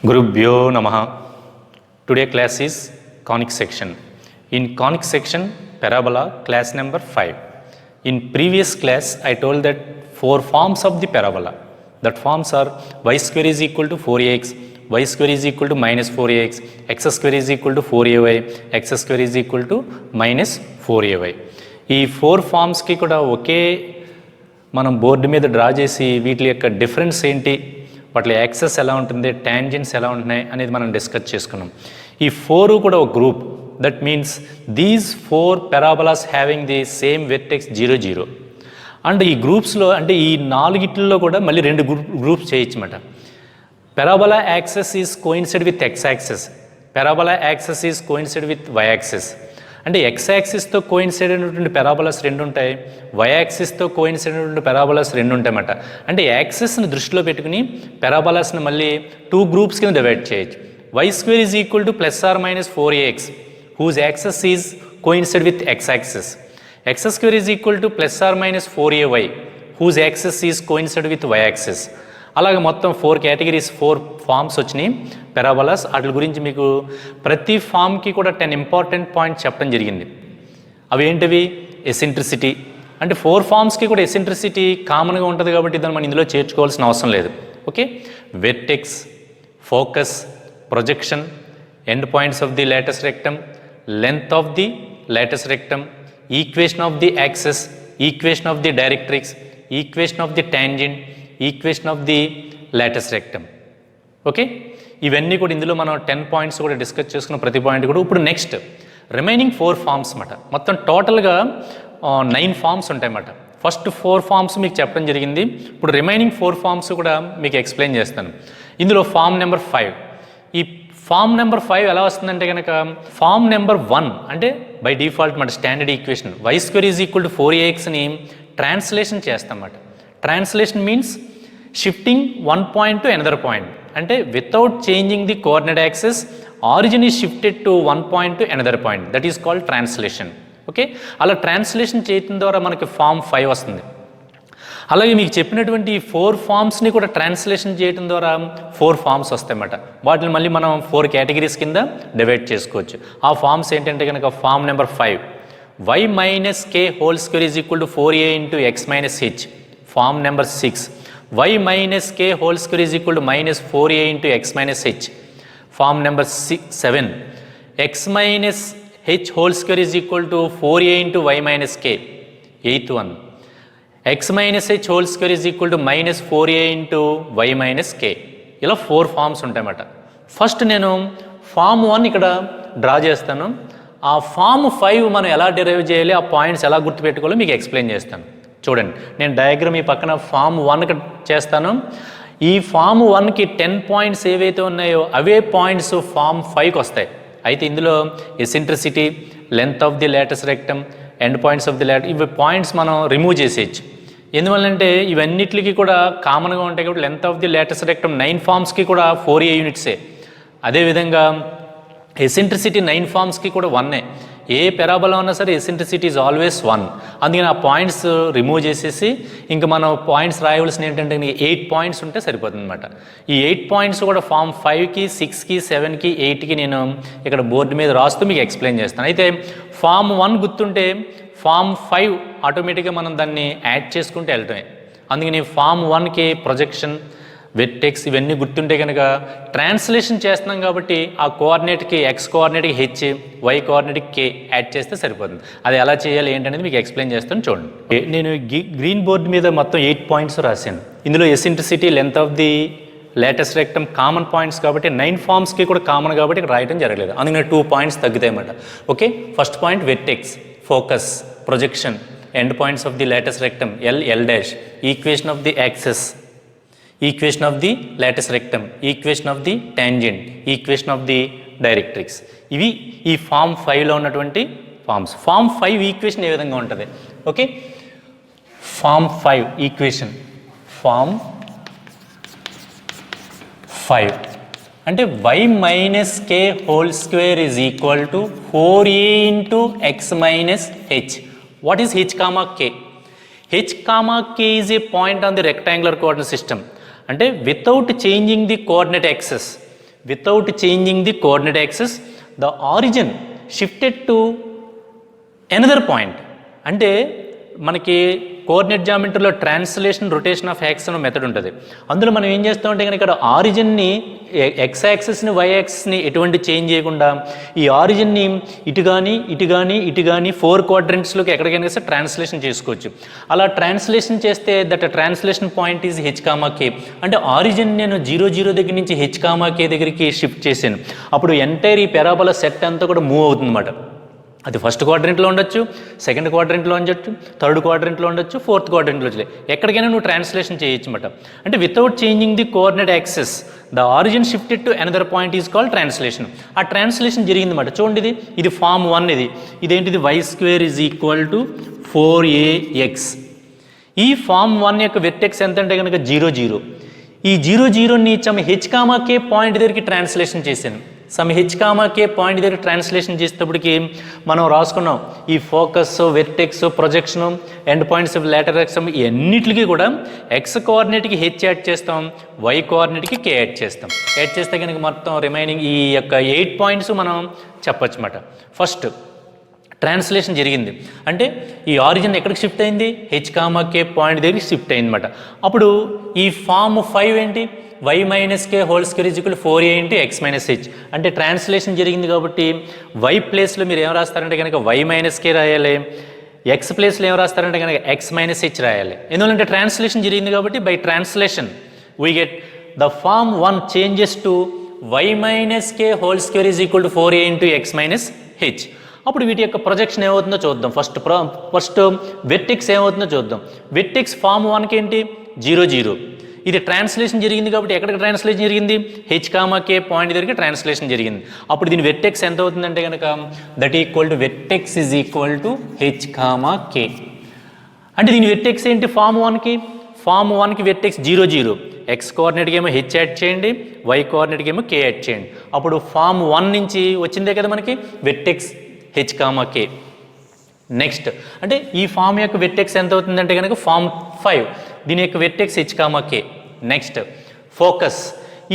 Gurubhyo Namaha. Today class is conic section. In conic section, parabola, class number 5. In previous class, I told that 4 forms of the parabola. That forms are y square is equal to 4ax, y square is equal to minus 4ax, x square is equal to 4ay, x square is equal to minus 4ay. ఈ 4 ఫార్మ్స్కి కూడా ఒకే మనం board మీద draw చేసి వీటి యొక్క difference ఏంటి, వాటి access ఎలా ఉంటుంది, టాంజెంట్స్ ఎలా ఉంటున్నాయి అనేది మనం డిస్కస్ చేసుకున్నాం. ఈ 4 కూడా ఒక group. That means these 4 parabolas having the same vertex 0 0. And ఈ గ్రూప్స్లో అంటే ఈ 4 కూడా మళ్ళీ 2 గ్రూప్స్ చేయొచ్చన్నమాట. Parabola axis is coincide with X axis, parabola axis is coincide with why axis. అంటే ఎక్స్ యాక్సిస్తో కోయిన్సైడ్ అయినటువంటి పారాబోలాస్ 2 ఉంటాయి, వై యాక్సిస్తో కోయిన్సైడ్ అయినటువంటి పారాబోలాస్ 2 ఉంటాయన్నమాట. అంటే యాక్సిస్ని దృష్టిలో పెట్టుకుని పారాబోలాస్ని మళ్ళీ 2 గ్రూప్స్ కింద డివైడ్ చేయొచ్చు. Y square is equal to plus or minus 4ax whose axis is coincide with x axis. X square is equal to plus or minus 4ay whose axis is coincide with y axis. అలాగే మొత్తం 4 categories, 4 forms వచ్చినాయి parabolas. వాటి గురించి మీకు ప్రతి ఫామ్కి కూడా 10 important points చెప్పడం జరిగింది. అవి ఏంటివి? ఎసెంట్రిసిటీ, అంటే 4 ఫార్మ్స్కి కూడా ఎసెంట్రిసిటీ కామన్గా ఉంటుంది కాబట్టి దాన్ని మనం ఇందులో చేర్చుకోవాల్సిన అవసరం లేదు. Okay, vertex, focus, projection, end points of the latus rectum, length of the latus rectum, equation of the axis, equation of the directrix, equation of the tangent, equation of the latus rectum. Okay, ఇవన్నీ కూడా ఇందులో మనం 10 points కూడా discuss చేసుకున్న ప్రతి point కూడా. ఇప్పుడు next remaining 4 forms అన్నమాట. మొత్తం టోటల్గా 9 ఫార్మ్స్ ఉంటాయన్నమాట. ఫస్ట్ 4 ఫార్మ్స్ మీకు చెప్పడం జరిగింది. ఇప్పుడు రిమైనింగ్ 4 ఫార్మ్స్ కూడా మీకు ఎక్స్ప్లెయిన్ చేస్తాను. ఇందులో ఫార్మ్ నెంబర్ 5. ఈ ఫార్మ్ నెంబర్ 5 ఎలా వస్తుందంటే కనుక ఫార్మ్ నెంబర్ 1 అంటే బై డిఫాల్ట్ మన standard equation Y square is equal to 4axని ట్రాన్స్లేషన్ చేస్తామన్నమాట. Translation means shifting one point to another point. అంటే without changing the coordinate axes origin is shifted to one point to another point. That is called translation. Okay, అలా translation చేయడం ద్వారా మనకి form 5 వస్తుంది. అలాగే మీకు చెప్పినటువంటి ఈ 4 ఫార్మ్స్ని కూడా ట్రాన్స్లేషన్ చేయడం ద్వారా 4 ఫార్మ్స్ వస్తాయన్నమాట. వాటిని మళ్ళీ మనం 4 కేటగిరీస్ కింద డివైడ్ చేసుకోవచ్చు. ఆ ఫార్మ్స్ ఏంటంటే కనుక form number 5 y minus k whole square is equal to 4a into x minus h. Form number 6 y minus k whole square is equal to minus 4a into x minus h. Form number 7 x minus h whole square is equal to 4a into y minus k. 8th one x minus h whole square is equal to minus 4a into y minus k. ఇలా 4 forms ఉంటాయన్నమాట. First నేను form 1 ఇక్కడ draw చేస్తాను. ఆ form 5 మనం ఎలా derive చేయాలి, ఆ పాయింట్స్ ఎలా గుర్తుపెట్టుకోవాలో మీకు ఎక్స్ప్లెయిన్ చేస్తాను. చూడండి, నేను డయాగ్రామ్ ఈ పక్కన ఫార్మ్ 1కి చేస్తాను. ఈ ఫార్మ్ 1కి 10 పాయింట్స్ ఏవైతే ఉన్నాయో అవే పాయింట్స్ ఫార్మ్ 5కి వస్తాయి. అయితే ఇందులో eccentricity, length of the latus rectum, end points of the ఇవి పాయింట్స్ మనం రిమూవ్ చేసేయచ్చు. ఎందువల్లంటే ఇవన్నిటికి కూడా కామన్గా ఉంటాయి కాబట్టి length of the latus rectum 9 ఫార్మ్స్కి కూడా 4a యూనిట్సే. అదేవిధంగా ఎసెంట్రిసిటీ 9 ఫార్మ్స్కి కూడా 1. ఏ పారాబోలా ఉన్నా సరే ఎసెంట్రిసిటీ ఈజ్ ఆల్వేస్ 1. అందుకని ఆ పాయింట్స్ రిమూవ్ చేసేసి ఇంకా మనం పాయింట్స్ రాయవలసిన ఏంటంటే 8 పాయింట్స్ ఉంటే సరిపోతుంది అనమాట. ఈ 8 పాయింట్స్ కూడా ఫార్మ్ 5కి, 6కి, 7కి, 8కి నేను ఇక్కడ బోర్డు మీద రాస్తూ మీకు ఎక్స్ప్లెయిన్ చేస్తాను. అయితే ఫార్మ్ 1 గుర్తుంటే ఫార్మ్ 5 ఆటోమేటిక్గా మనం దాన్ని యాడ్ చేసుకుంటూ వెళ్ళటమే. అందుకని ఫార్మ్ 1కి ప్రొజెక్షన్, వెర్టెక్స్ ఇవన్నీ గుర్తుంటే కనుక ట్రాన్స్లేషన్ చేస్తున్నాం కాబట్టి ఆ కోఆర్డినేట్కి ఎక్స్ కోఆర్డినేట్కి హెచ్, వై కోఆర్డినేట్కి కే యాడ్ చేస్తే సరిపోతుంది. అది ఎలా చేయాలి ఏంటనేది మీకు ఎక్స్ప్లెయిన్ చేస్తాను. చూడండి, నేను గ్రీన్ బోర్డు మీద మొత్తం 8 పాయింట్స్ రాశాను. ఇందులో eccentricity, length of the latus rectum common points కాబట్టి 9 ఫార్మ్స్కి కూడా కామన్ కాబట్టి ఇక్కడ రాయడం జరగలేదు. అందుకని 2 పాయింట్స్ తగ్గుతాయి అన్నమాట. Okay, first point vertex, focus, projection, end points of the latus rectum L, L dash, equation of the axis, equation of the latus rectum, equation of the tangent, equation of the directrix. ఇవి ఈ form 5లో ఉన్నటువంటి forms. Form 5 equation ఏ విధంగా ఉంటుంది? Okay, form 5 equation, form 5 అంటే y minus k whole square is equal to 4a into x minus h. What is h comma k? h comma k is a point on the rectangular coordinate system. అంటే without changing the coordinate axes, without changing the coordinate axis, the origin shifted to another point. అంటే మనకి coordinate జామెట్రీలో translation rotation of axis అనే method ఉంటుంది. అందులో మనం ఏం చేస్తామంటే కనుక ఇక్కడ ఆరిజిన్ని ఎక్స్ యాక్సిస్ని వై యాక్సిస్ని ఎటువంటి చేంజ్ చేయకుండా ఈ ఆరిజిన్ని ఇటు కానీ 4 క్వాడ్రంట్స్లోకి ఎక్కడికైనా సరే ట్రాన్స్లేషన్ చేసుకోవచ్చు. అలా ట్రాన్స్లేషన్ చేస్తే that translation point is h comma k. అంటే ఆరిజిన్ నేను 0 దగ్గర నుంచి హెచ్ కామా కే దగ్గరికి షిఫ్ట్ చేశాను. అప్పుడు ఎంటైర్ ఈ పెరాబోలా సెట్ అంతా కూడా మూవ్ అవుతుందన్నమాట. అది ఫస్ట్ క్వాడ్రంట్లో ఉండొచ్చు, సెకండ్ క్వాడ్రంట్లో ఉండొచ్చు, థర్డ్ క్వాడ్రంట్లో ఉండొచ్చు, ఫోర్త్ క్వాడ్రంట్లో వచ్చి ఎక్కడికైనా నువ్వు ట్రాన్స్లేషన్ చేయొచ్చు అన్నమాట. అంటే without changing the coordinate axis the origin shifted to another point is called translation. ఆ ట్రాన్స్లేషన్ జరిగిందన్నమాట. చూడండి, ఇది ఫార్మ్ 1. ఇదేంటిది y² = 4ax. ఈ ఫార్మ్ 1 యొక్క వెర్టెక్స్ ఎంత అంటే కనుక 0 0. ఈ 0 0ని హెచ్ కామా కే పాయింట్ దగ్గరికి ట్రాన్స్లేషన్ చేశాను. హెచ్ కామా కే పాయింట్ దగ్గర ట్రాన్స్లేషన్ చేసేటప్పటికి మనం రాసుకున్నాం ఈ focus, vertex, projection, end points of lateral axis ఇవన్నిటికీ కూడా ఎక్స్ కోఆర్డినేట్కి హెచ్ యాడ్ చేస్తాం, వై కోఆర్డినేట్కి కే యాడ్ చేస్తాం. యాడ్ చేస్తే కనుక మొత్తం రిమైనింగ్ ఈ యొక్క 8 పాయింట్స్ మనం చెప్పచ్చు అన్నమాట. ఫస్ట్ ట్రాన్స్లేషన్ జరిగింది అంటే ఈ ఆరిజిన్ ఎక్కడికి షిఫ్ట్ అయింది, హెచ్ కామా కే పాయింట్ దగ్గరికి షిఫ్ట్ అయింది అనమాట. అప్పుడు ఈ ఫార్మ్ 5 ఏంటి, y - k² = 4a × x - h. అంటే ట్రాన్స్లేషన్ జరిగింది కాబట్టి y ప్లేస్లో మీరు ఏం రాస్తారంటే కనుక y - k రాయాలి, x ప్లేస్లో ఏం రాస్తారంటే కనుక x - h రాయాలి. ఎందుకంటే ట్రాన్స్లేషన్ జరిగింది కాబట్టి by translation we get the form 1 changes to y - k² = 4a × x - h. అప్పుడు వీటి యొక్క ప్రొజెక్షన్ ఏమవుతుందో చూద్దాం. ఫస్ట్ వెర్టెక్స్ ఏమవుతుందో చూద్దాం. వెర్టెక్స్ ఫార్మ్ 1కి ఏంటి 0 0. ఇది ట్రాన్స్లేషన్ జరిగింది కాబట్టి ఎక్కడికి ట్రాన్స్లేషన్ జరిగింది, హెచ్ కామా కే పాయింట్ దగ్గరికి ట్రాన్స్లేషన్ జరిగింది. అప్పుడు దీని వెర్టెక్స్ ఎంత అవుతుందంటే కనుక that equal to vertex is equal to h comma k. అంటే దీని వెర్టెక్స్ ఏంటి ఫార్మ్ 1కి వెర్టెక్స్ 0 0. ఎక్స్ కోఆర్డినేట్కి ఏమో హెచ్ యాడ్ చేయండి, వై కోఆర్డినేట్కి ఏమో కే యాడ్ చేయండి. అప్పుడు ఫార్మ్ 1 నుంచి వచ్చిందే కదా మనకి vertex H comma k. Next అంటే ఈ ఫామ్ యొక్క వెర్టెక్స్ ఎంత అవుతుందంటే కనుక ఫామ్ 5, దీని యొక్క vertex H comma k. Next focus,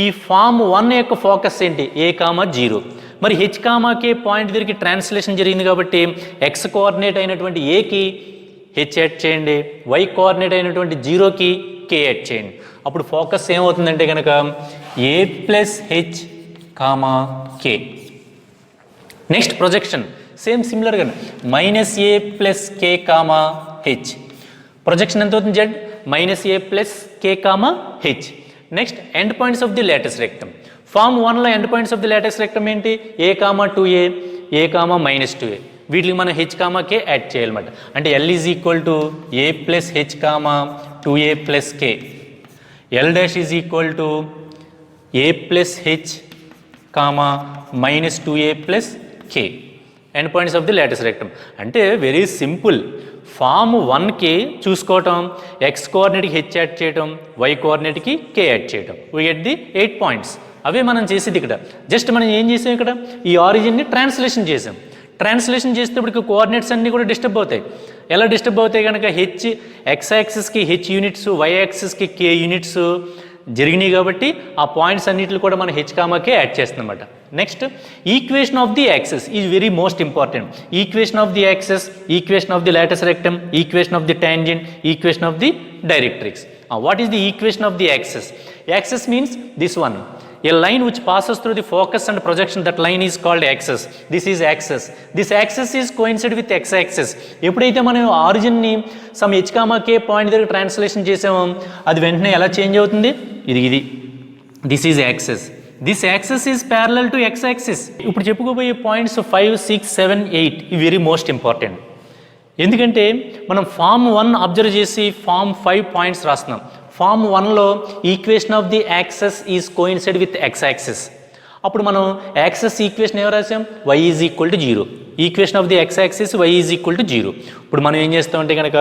ఈ ఫామ్ 1 యొక్క ఫోకస్ ఏంటి a,0. మరి హెచ్ కామా కే పాయింట్ దగ్గరికి ట్రాన్స్లేషన్ జరిగింది కాబట్టి ఎక్స్ కోఆర్డినేట్ అయినటువంటి ఏకి హెచ్ యాడ్ చేయండి, వై కోఆర్డినేట్ అయినటువంటి 0కి కే యాడ్ చేయండి. అప్పుడు ఫోకస్ ఏమవుతుందంటే కనుక a + h, k. Next projection same సిమిలర్గా -a + k, h. ప్రొజెక్షన్ ఎంత అవుతుంది z -a + k, h. Next end points of the latus rectum. Form 1లో end points of the latus rectum ఏంటి a, 2a, a, -2a. వీటికి మనం h, k add చేయాలన్నమాట. అంటే l is equal to a + h, 2a + k. l dash is equal to a + h, -2a + k. End points of the latus rectum. అంటే very simple. Form 1కి చూసుకోవటం, x కోఆర్డినేట్కి h add చేయటం, y కోఆర్డినేట్కి కే add చేయటం. We get the 8 points. అవే మనం చేసేది ఇక్కడ. జస్ట్ మనం ఏం చేసాం ఇక్కడ ఈ ఆరిజిన్ని ట్రాన్స్లేషన్ చేసాం. ట్రాన్స్లేషన్ చేసేటప్పటికి కోఆర్డినేట్స్ అన్నీ కూడా డిస్టర్బ్ అవుతాయి. ఎలా డిస్టర్బ్ అవుతాయి కనుక ఎక్స్ యాక్సిస్కి హెచ్ యూనిట్స్, వై యాక్సిస్కి కే యూనిట్స్ జరిగినాయి కాబట్టి ఆ పాయింట్స్ అన్నిటిని కూడా మనం హెచ్ కామాకే యాడ్ చేస్తున్నమాట. Next equation of the axis is very most important. Equation of the axis, equation of the latus rectum, equation of the tangent, equation of the directrix. What is the equation of the axis? Axis means this one. A line which passes through the focus and projection, that line is called axis. This is axis. This axis is coincide with x-axis. ఎప్పుడైతే మనం origin ని some h, k point దగ్గర translation చేసామో అది వెంటనే ఎలా change అవుతుంది? ఇది this is axis. This axis is parallel to x axis. ఇప్పుడు చెప్పుకోబోయే పాయింట్స్ 5, 6, 7, 8 ఇవి వెరీ మోస్ట్ ఇంపార్టెంట్. ఎందుకంటే మనం ఫామ్ 1 అబ్జర్వ్ చేసి ఫామ్ 5 పాయింట్స్ రాస్తున్నాం. ఫామ్ 1లో equation of the access is coincide with x axis. అప్పుడు మనం యాక్సెస్ ఈక్వేషన్ ఏమో రాసాం? y is equal to 0. Equation of the x axis y is equal to 0. ఇప్పుడు మనం ఏం చేస్తామంటే కనుక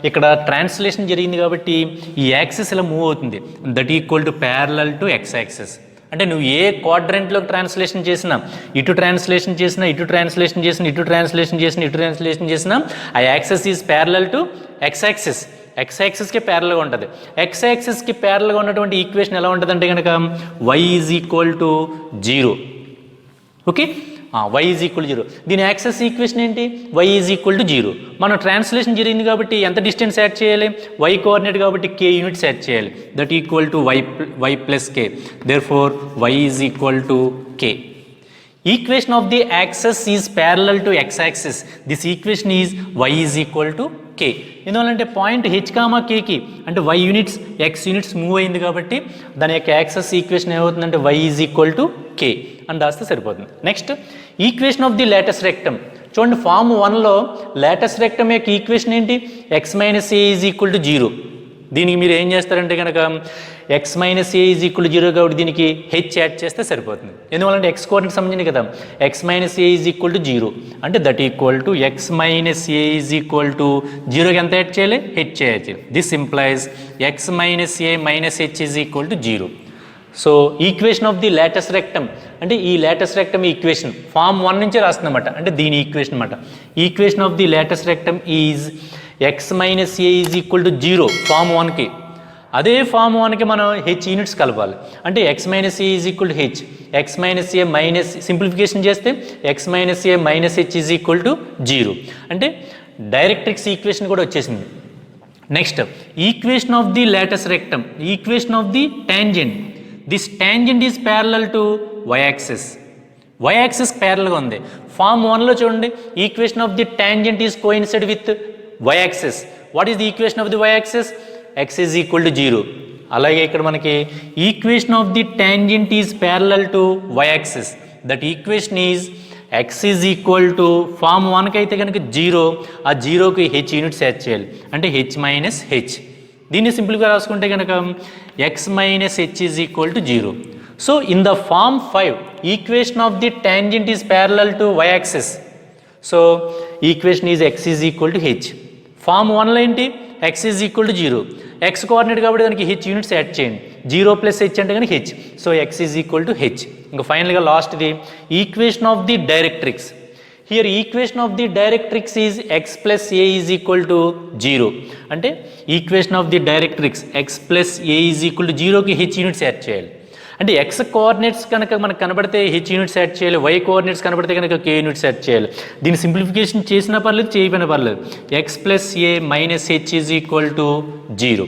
ఇక్కడ ట్రాన్స్లేషన్ జరిగింది కాబట్టి ఈ యాక్సిస్ ఇలా మూవ్ అవుతుంది. That equal to parallel to x axis. అంటే నువ్వు ఏ క్వాడ్రంట్లోకి ట్రాన్స్లేషన్ చేసినా, ఇటు ట్రాన్స్లేషన్ చేసినా, ఇటు ట్రాన్స్లేషన్ చేసినా, ఇటు ట్రాన్స్లేషన్ చేసినా, ఇటు ట్రాన్స్లేషన్ చేసినా, ఆ axes is parallel to x axis. X యాక్సిస్కి ప్యారల్గా ఉంటుంది. ఎక్స్ యాక్సిస్కి ప్యారల్గా ఉన్నటువంటి ఈక్వేషన్ ఎలా ఉంటుందంటే కనుక y is equal to 0. Okay, y is equal 0. దీని యాక్సెస్ ఈక్వేషన్ ఏంటి? y is equal to 0. మనం ట్రాన్స్లేషన్ జరిగింది కాబట్టి ఎంత డిస్టెన్స్ యాడ్ చేయాలి? y కోఆర్డినేట్ కాబట్టి k యూనిట్స్ యాడ్ చేయాలి. That equal to y plus k. Therefore y is equal to k. Equation of the axis is parallel to x-axis. This equation is y is equal to k. ఎందువల్లంటే point h, kకి అంటే y units x units move అయింది కాబట్టి దాని యొక్క access equation ఏమవుతుందంటే y is equal to k అని రాస్తే సరిపోతుంది. Next, equation of the latus rectum. చూడండి, ఫార్మ్ 1లో లేటెస్ట్ రెక్టమ్ యొక్క ఈక్వేషన్ ఏంటి? x minus a is equal to 0. దీనికి మీరు ఏం చేస్తారంటే కనుక x minus a is equal to 0 కాబట్టి దీనికి h యాడ్ చేస్తే సరిపోతుంది. ఎందువల్లంటే x కోఆర్డినేట్ సంబంధించింది కదా. x minus a is equal to 0 అంటే that equal to x minus a is equal to 0కి ఎంత యాడ్ చేయాలి? h చేయాలి. This implies x minus a minus h is equal to 0. So equation of the latus rectum అంటే ఈ latus rectum equation form 1 నుంచే రాస్తుందన్నమాట. అంటే దీని equation అనమాట. Equation of the latus rectum is x minus a is equal to 0 form 1కి. అదే form 1కి మనం h యూనిట్స్ కలపాలి. అంటే x minus a is equal to h. x minus a minus simplification చేస్తే x minus a minus h is equal to 0. అంటే directrix equation కూడా వచ్చేసింది. Next, equation of the latus rectum, equation of the tangent. This tangent is parallel to y axis. y axis ప్యారల్గా ఉంది. Form 1లో చూడండి, equation of the tangent is coincide with y axis. What is the equation of the y axis? x is equal to 0. అలాగే ఇక్కడ మనకి equation of the tangent is parallel to y axis. That equation is x is equal to form 1కి అయితే కనుక 0, ఆ 0కి h units add చేయాలి. అంటే h మైనస్ h. దీన్ని సింపుల్గా రాసుకుంటే కనుక x minus h is equal to 0. So in the form 5 equation of the tangent is parallel to y axis. So equation is x is equal to h. Form 1లో ఏంటి? x is equal to 0. x coordinate కాబట్టి దానికి h units add చేయండి. 0 plus h అంటే కనుక h. So x is equal to h. ఇంకా ఫైనల్గా లాస్ట్ది equation of the directrix. Here equation of the directrix is x plus a is equal to 0. అంటే equation of the directrix x plus a is equal to 0కి h units add చేయాలి. అంటే x coordinates కనుక మనకు కనబడితే h units add చేయాలి, y coordinates కనబడితే కనుక k యూనిట్స్ యాడ్ చేయాలి. దీన్ని సింప్లిఫికేషన్ చేసినా పర్లేదు, చేయకపోయినా పర్లేదు. x plus a minus h is equal to 0.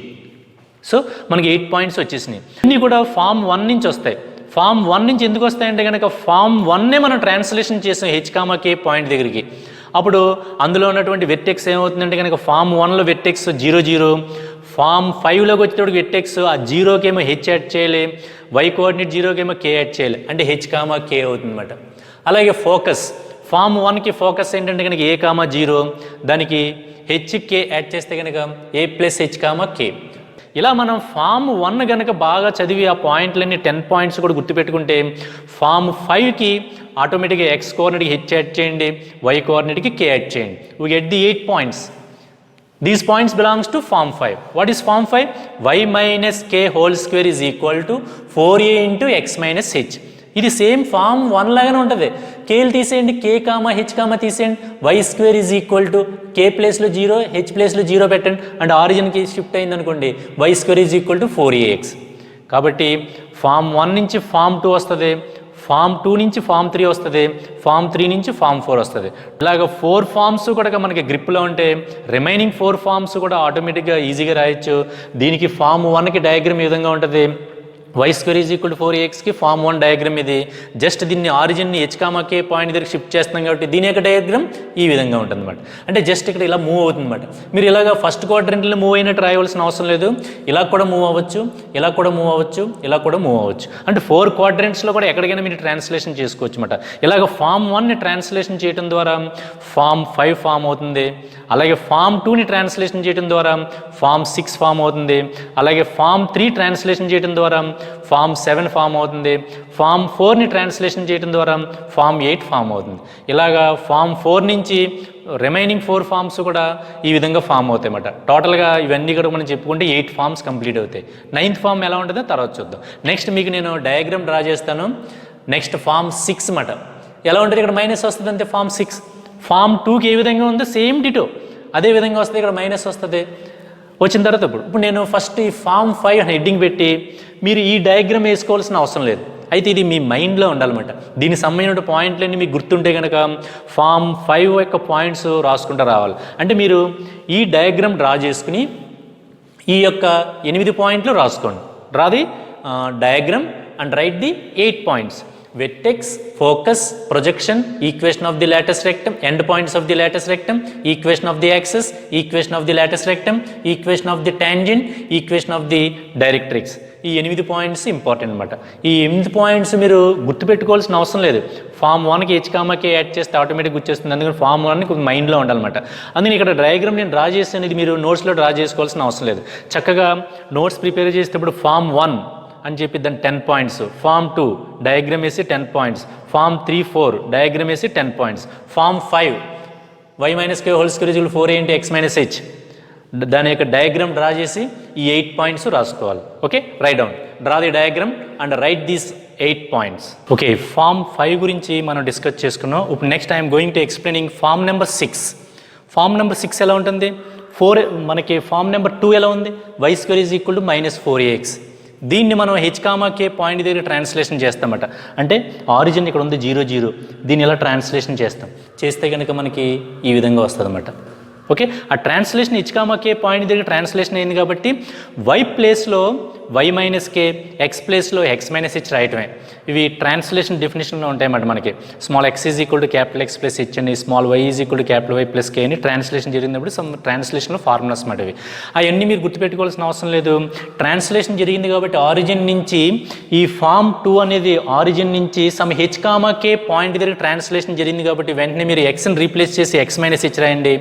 So మనకి 8 పాయింట్స్ వచ్చేసినాయి. ఇన్ని కూడా ఫార్మ్ 1 నుంచి వస్తాయి. ఫార్మ్ 1 నుంచి ఎందుకు వస్తాయంటే కనుక ఫార్మ్ 1నే మనం ట్రాన్స్లేషన్ చేసాం h, k పాయింట్ దగ్గరికి. అప్పుడు అందులో ఉన్నటువంటి వెర్టెక్స్ ఏమవుతుందంటే కనుక ఫార్మ్ 1లో వెర్టెక్స్ 0 0, ఫార్మ్ 5లోకి వచ్చేటప్పుడు వెర్టెక్స్ ఆ 0కి ఏమో h యాడ్ చేయాలి, y కోఆర్డినేట్ 0కి ఏమో k యాడ్ చేయాలి. అంటే h, k అవుతుందన్నమాట. అలాగే ఫోకస్, ఫార్మ్ 1కి ఫోకస్ ఏంటంటే కనుక a, 0, దానికి h, k యాడ్ చేస్తే కనుక a ప్లస్ h, k. ఇలా మనం ఫార్మ్ 1 కనుక బాగా చదివి ఆ పాయింట్లన్నీ 10 పాయింట్స్ కూడా గుర్తుపెట్టుకుంటే ఫార్మ్ 5కి ఆటోమేటిక్గా x కోఆర్డినేట్కి h యాడ్ చేయండి, y కోఆర్డినేట్కి k యాడ్ చేయండి. We get the 8 points. These points belongs to form 5. What is form 5? y minus k whole square is equal to 4a into x minus h. ఇది same form 1 లాగానే ఉంటుంది. కేలు తీసేయండి, k, h, తీసేయండి. y square is equal to k ప్లేస్లో 0, h ప్లేస్లో 0 పెట్టండి. And ఆరిజిన్కి shift అయింది అనుకోండి, y square is equal to 4ax. కాబట్టి ఫార్మ్ 1 నుంచి ఫార్మ్ 2 వస్తుంది, ఫార్మ్ 2 నుంచి ఫార్మ్ 3 వస్తుంది, ఫార్మ్ 3 నుంచి ఫార్మ్ 4 వస్తుంది. ఇలాగ 4 ఫార్మ్స్ కూడా మనకి గ్రిప్లో ఉంటే రిమైనింగ్ 4 ఫార్మ్స్ కూడా ఆటోమేటిక్గా ఈజీగా రాయొచ్చు. దీనికి ఫార్మ్ 1కి డయాగ్రామ్ ఈ విధంగా ఉంటుంది. y square is equal to 4axకి ఫార్మ్ 1 డయాగ్రామ్ ఇది. జస్ట్ దీన్ని ఆరిజిన్ని h, k పాయింట్ దగ్గర షిఫ్ట్ చేస్తున్నాం కాబట్టి దీని యొక్క డయాగ్రామ్ ఈ విధంగా ఉంటుంది అనమాట. అంటే జస్ట్ ఇక్కడ ఇలా మూవ్ అవుతుంది అనమాట. మీరు ఇలాగ ఫస్ట్ క్వాడ్రంట్లో మూవ్ అయినట్టు రాయవలసిన అవసరం లేదు. ఇలా కూడా మూవ్ అవ్వచ్చు, ఇలా కూడా మూవ్ అవ్వచ్చు, ఇలా కూడా మూవ్ అవ్వచ్చు. అంటే 4 క్వాడ్రంట్స్లో కూడా ఎక్కడికైనా మీరు ట్రాన్స్లేషన్ చేసుకోవచ్చు అనమాట. ఇలాగ ఫార్మ్ 1ని ట్రాన్స్లేషన్ చేయడం ద్వారా ఫార్మ్ 5 ఫామ్ అవుతుంది. అలాగే ఫార్మ్ 2ని ట్రాన్స్లేషన్ చేయడం ద్వారా ఫార్మ్ 6 ఫామ్ అవుతుంది. అలాగే ఫార్మ్ 3 ట్రాన్స్లేషన్ చేయడం ద్వారా ఫామ్ 7 ఫామ్ అవుతుంది. ఫామ్ 4ని ట్రాన్స్లేషన్ చేయడం ద్వారా ఫామ్ 8 ఫామ్ అవుతుంది. ఇలాగా ఫామ్ 4 నుంచి రిమైనింగ్ 4 ఫామ్స్ కూడా ఈ విధంగా ఫామ్ అవుతాయి అన్నమాట. టోటల్గా ఇవన్నీ కూడా మనం చెప్పుకుంటే 8 ఫామ్స్ కంప్లీట్ అవుతాయి. 9th ఫామ్ ఎలా ఉంటుందో తర్వాత చూద్దాం. నెక్స్ట్ మీకు నేను డయాగ్రామ్ డ్రా చేస్తాను. నెక్స్ట్ ఫామ్ 6 అన్నమాట. ఎలా ఉంటుంది, ఇక్కడ మైనస్ వస్తుంది అంతే. ఫామ్ 6 ఫామ్ 2కి ఏ విధంగా ఉందో సేమ్ డిటో అదే విధంగా వస్తుంది, ఇక్కడ మైనస్ వస్తుంది. వచ్చిన తర్వాత ఇప్పుడు నేను ఫస్ట్ ఈ ఫామ్ 5 హెడ్డింగ్ పెట్టి మీరు ఈ డయాగ్రామ్ వేసుకోవాల్సిన అవసరం లేదు. అయితే ఇది మీ మైండ్లో ఉండాలన్నమాట. దీనికి సంబంధించిన పాయింట్లన్నీ మీకు గుర్తుంటే కనుక ఫామ్ 5 యొక్క పాయింట్స్ రాసుకుంటూ రావాలి. అంటే మీరు ఈ డయాగ్రామ్ డ్రా చేసుకుని ఈ యొక్క 8 పాయింట్లు రాసుకోండి. Draw the diagram and right the 8 points. Vertex, focus, projection, equation of the lattice rectum, end points of the lattice rectum, equation of the axis, equation of the lattice rectum, equation of the tangent, equation of the directrix. ఈ 8 points important అనమాట. ఈ 8 points మీరు గుర్తుపెట్టుకోవాల్సిన అవసరం లేదు. Form 1కి హెచ్కామాకి add చేస్తే automatic గుర్తొస్తుంది. అందుకని ఫామ్ 1ని కొంచెం మైండ్లో ఉండాలన్నమాట. అందుకని ఇక్కడ డయాగ్రామ్ నేను డ్రా చేస్తాను, ఇది మీరు నోట్స్లో డ్రా చేసుకోవాల్సిన అవసరం లేదు. చక్కగా నోట్స్ ప్రిపేర్ చేసేటప్పుడు ఫామ్ 1 అని చెప్పి దాని 10 పాయింట్స్, ఫామ్ 2 డయాగ్రామ్ వేసి 10 పాయింట్స్, ఫామ్ 3, 4 డయాగ్రామ్ వేసి 10 points, form 5 y - k whole square 4a × x - h దాని యొక్క డయాగ్రామ్ డ్రా చేసి ఈ 8 పాయింట్స్ రాసుకోవాలి. Okay, write down, draw the diagram and write these 8 points. Okay, form 5 గురించి మనం డిస్కస్ చేసుకున్నాం. ఇప్పుడు next I'm going to explaining form number 6. Form number 6 ఎలా ఉంటుంది? మనకి ఫామ్ నెంబర్ 2 ఎలా ఉంది? y² = -4ax. దీన్ని మనం హెచ్కామాకే పాయింట్ దగ్గర ట్రాన్స్లేషన్ చేస్తామట. అంటే ఆరిజిన్ ఇక్కడ ఉంది 0, 0, దీన్ని ఇలా ట్రాన్స్లేషన్ చేస్తే కనుక మనకి ఈ విధంగా వస్తుంది అన్నమాట. ఓకే, ఆ ట్రాన్స్లేషన్ హెచ్కామాకే పాయింట్ దగ్గర ట్రాన్స్లేషన్ అయింది కాబట్టి y ప్లేస్లో y - k, x ప్లేస్లో x - h రాయటమే. ఇవి ట్రాన్స్లేషన్ డెఫినేషన్లో ఉంటాయన్నమాట. మనకి స్మాల్ x = X + h అని, స్మాల్ y = Y + k అని ట్రాన్స్లేషన్ జరిగినప్పుడు సమ్ ట్రాన్స్లేషన్లో ఫార్ములాస్ అన్నమాట. ఇవి అవన్నీ మీరు గుర్తుపెట్టుకోవాల్సిన అవసరం లేదు. ట్రాన్స్లేషన్ జరిగింది కాబట్టి ఆరిజిన్ నుంచి ఈ ఫామ్ 2 అనేది ఆరిజిన్ నుంచి సమ్ హెచ్కామాకే పాయింట్ దగ్గర ట్రాన్స్లేషన్ జరిగింది కాబట్టి వెంటనే మీరు xని రీప్లేస్ చేసి x - h రాయండి,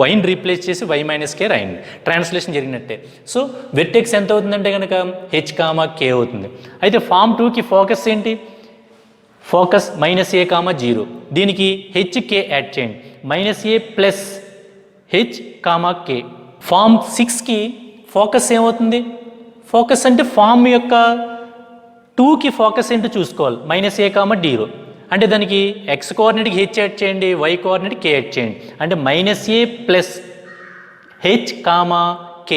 వైని రీప్లేస్ చేసి y - k రాయండి. ట్రాన్స్లేషన్ జరిగినట్టే. సో వెర్టెక్స్ ఎంత అవుతుందంటే కనుక h, k అవుతుంది. అయితే ఫామ్ 2కి ఫోకస్ ఏంటి? Focus -a, 0. దీనికి h, k యాడ్ చేయండి. -a + h, k. ఫామ్ 6కి ఫోకస్ ఏమవుతుంది? ఫోకస్ అంటే ఫామ్ యొక్క 2కి ఫోకస్ ఏంటో చూసుకోవాలి. -a, 0. అంటే దానికి x కోఆర్డినేట్కి h యాడ్ చేయండి, y కోఆర్డినేట్కి k యాడ్ చేయండి. అంటే -a + h, k.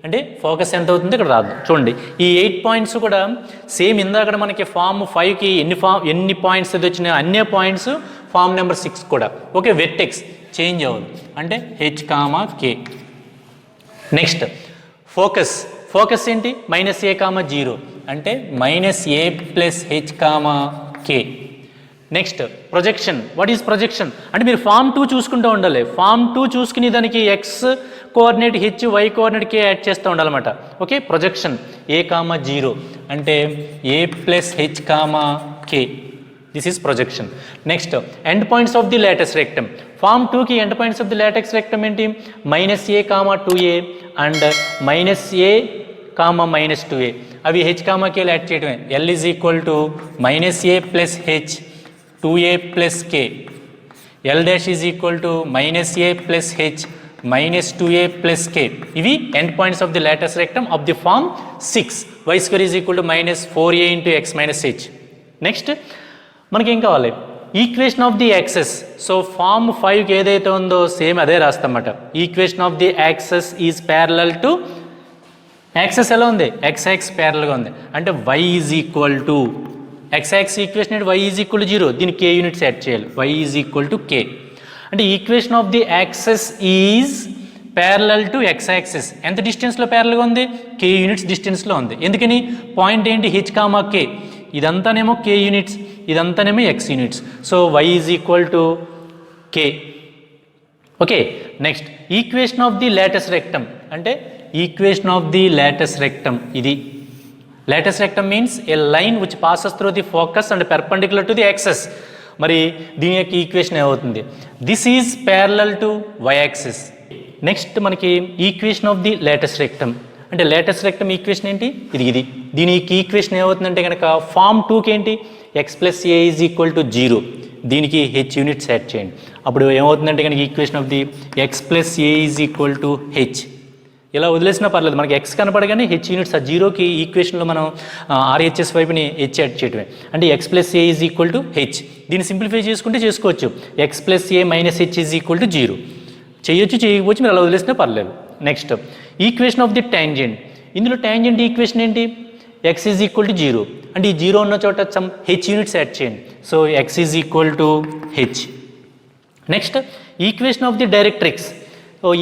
అంటే ఫోకస్ ఎంత అవుతుంది ఇక్కడ రాదు. చూడండి, ఈ 8 పాయింట్స్ కూడా సేమ్ ఇందాక మనకి ఫామ్ 5కి ఎన్ని పాయింట్స్ అయితే వచ్చినాయో అన్నే పాయింట్స్ ఫామ్ నెంబర్ 6 కూడా. ఓకే, వెర్టెక్స్ చేంజ్ అవ్వదు అంటే h, k. నెక్స్ట్ ఫోకస్ ఏంటి? -a, 0 అంటే -a + h, k. Next projection. What is projection అంటే మీరు ఫామ్ 2 చూసుకుంటూ ఉండాలి. ఫామ్ 2 చూసుకుని దానికి x coordinate h, y coordinate k add చేస్తూ ఉండాలన్నమాట. ఓకే, ప్రొజెక్షన్ a, 0 అంటే a + h, k. This is projection. Next end points of the latus rectum. Form 2కి end points of the latus rectum ఏంటి? -a, 2a and -a, -2a. అవి h, k add చేయడమే. L = -a + h, 2a + k. L' = -a + h, -2a + k. ఇవి end points of the latus rectum of the form 6. y² = -4a × x - h. Next మనకి ఏం కావాలి? Equation of the access. So form 5కి ఏదైతే ఉందో same అదే రాస్తామన్నమాట. Equation of the access is parallel to axes ఎలా ఉంది? x ప్యారల్గా ఉంది. అంటే y = x ఈక్వేషన్ అంటే y = 0, దీనికి k యూనిట్స్ యాడ్ చేయాలి. y = k. అంటే equation of the access is parallel to x axis. ఎంత డిస్టెన్స్లో ప్యారల్గా ఉంది? k యూనిట్స్ డిస్టెన్స్లో ఉంది. ఎందుకని? పాయింట్ ఏంటి? h, k. ఇదంతానేమో k యూనిట్స్, ఇదంతానేమో x units. So y = k. Okay, next equation of the latus rectum. అంటే equation of the latus rectum ఇది. Latus rectum means a line which passes through the focus and perpendicular to the axes. మరి దీని యొక్క equation ఏమవుతుంది? This is parallel to y axis. Next మనకి equation of the latus rectum అంటే latus rectum equation ఏంటి, ఇది దీనికి equation ఏమవుతుందంటే కనుక ఫామ్ 2కి ఏంటి, X plus a is equal to 0, దీనికి హెచ్ యూనిట్స్ యాడ్ చేయండి. అప్పుడు ఏమవుతుందంటే కనుక equation of the X plus a is equal to H. ఇలా వదిలేసినా పర్లేదు, మనకి ఎక్స్ కనపడగానే హెచ్ యూనిట్స్ ఆ జీరోకి ఈక్వేషన్లో మనం ఆర్హెచ్ఎస్ వైపుని హెచ్ యాడ్ చేయడమే. అంటే x plus a is equal to h. దీన్ని సింప్లిఫై చేసుకుంటే చేసుకోవచ్చు. X plus a minus h is equal to 0 చేయొచ్చు, చేయకపోవచ్చు, మీరు అలా వదిలేసినా పర్లేదు. Next equation of the tangent. ఇందులో ట్యాంజెంట్ ఈక్వేషన్ ఏంటి, ఎక్స్ ఈజ్ ఈక్వల్ టు 0. అంటే ఈ 0 ఉన్న చోట సమ్ హెచ్ యూనిట్స్ యాడ్ చేయండి. So x is equal to h. Next equation of the directrix.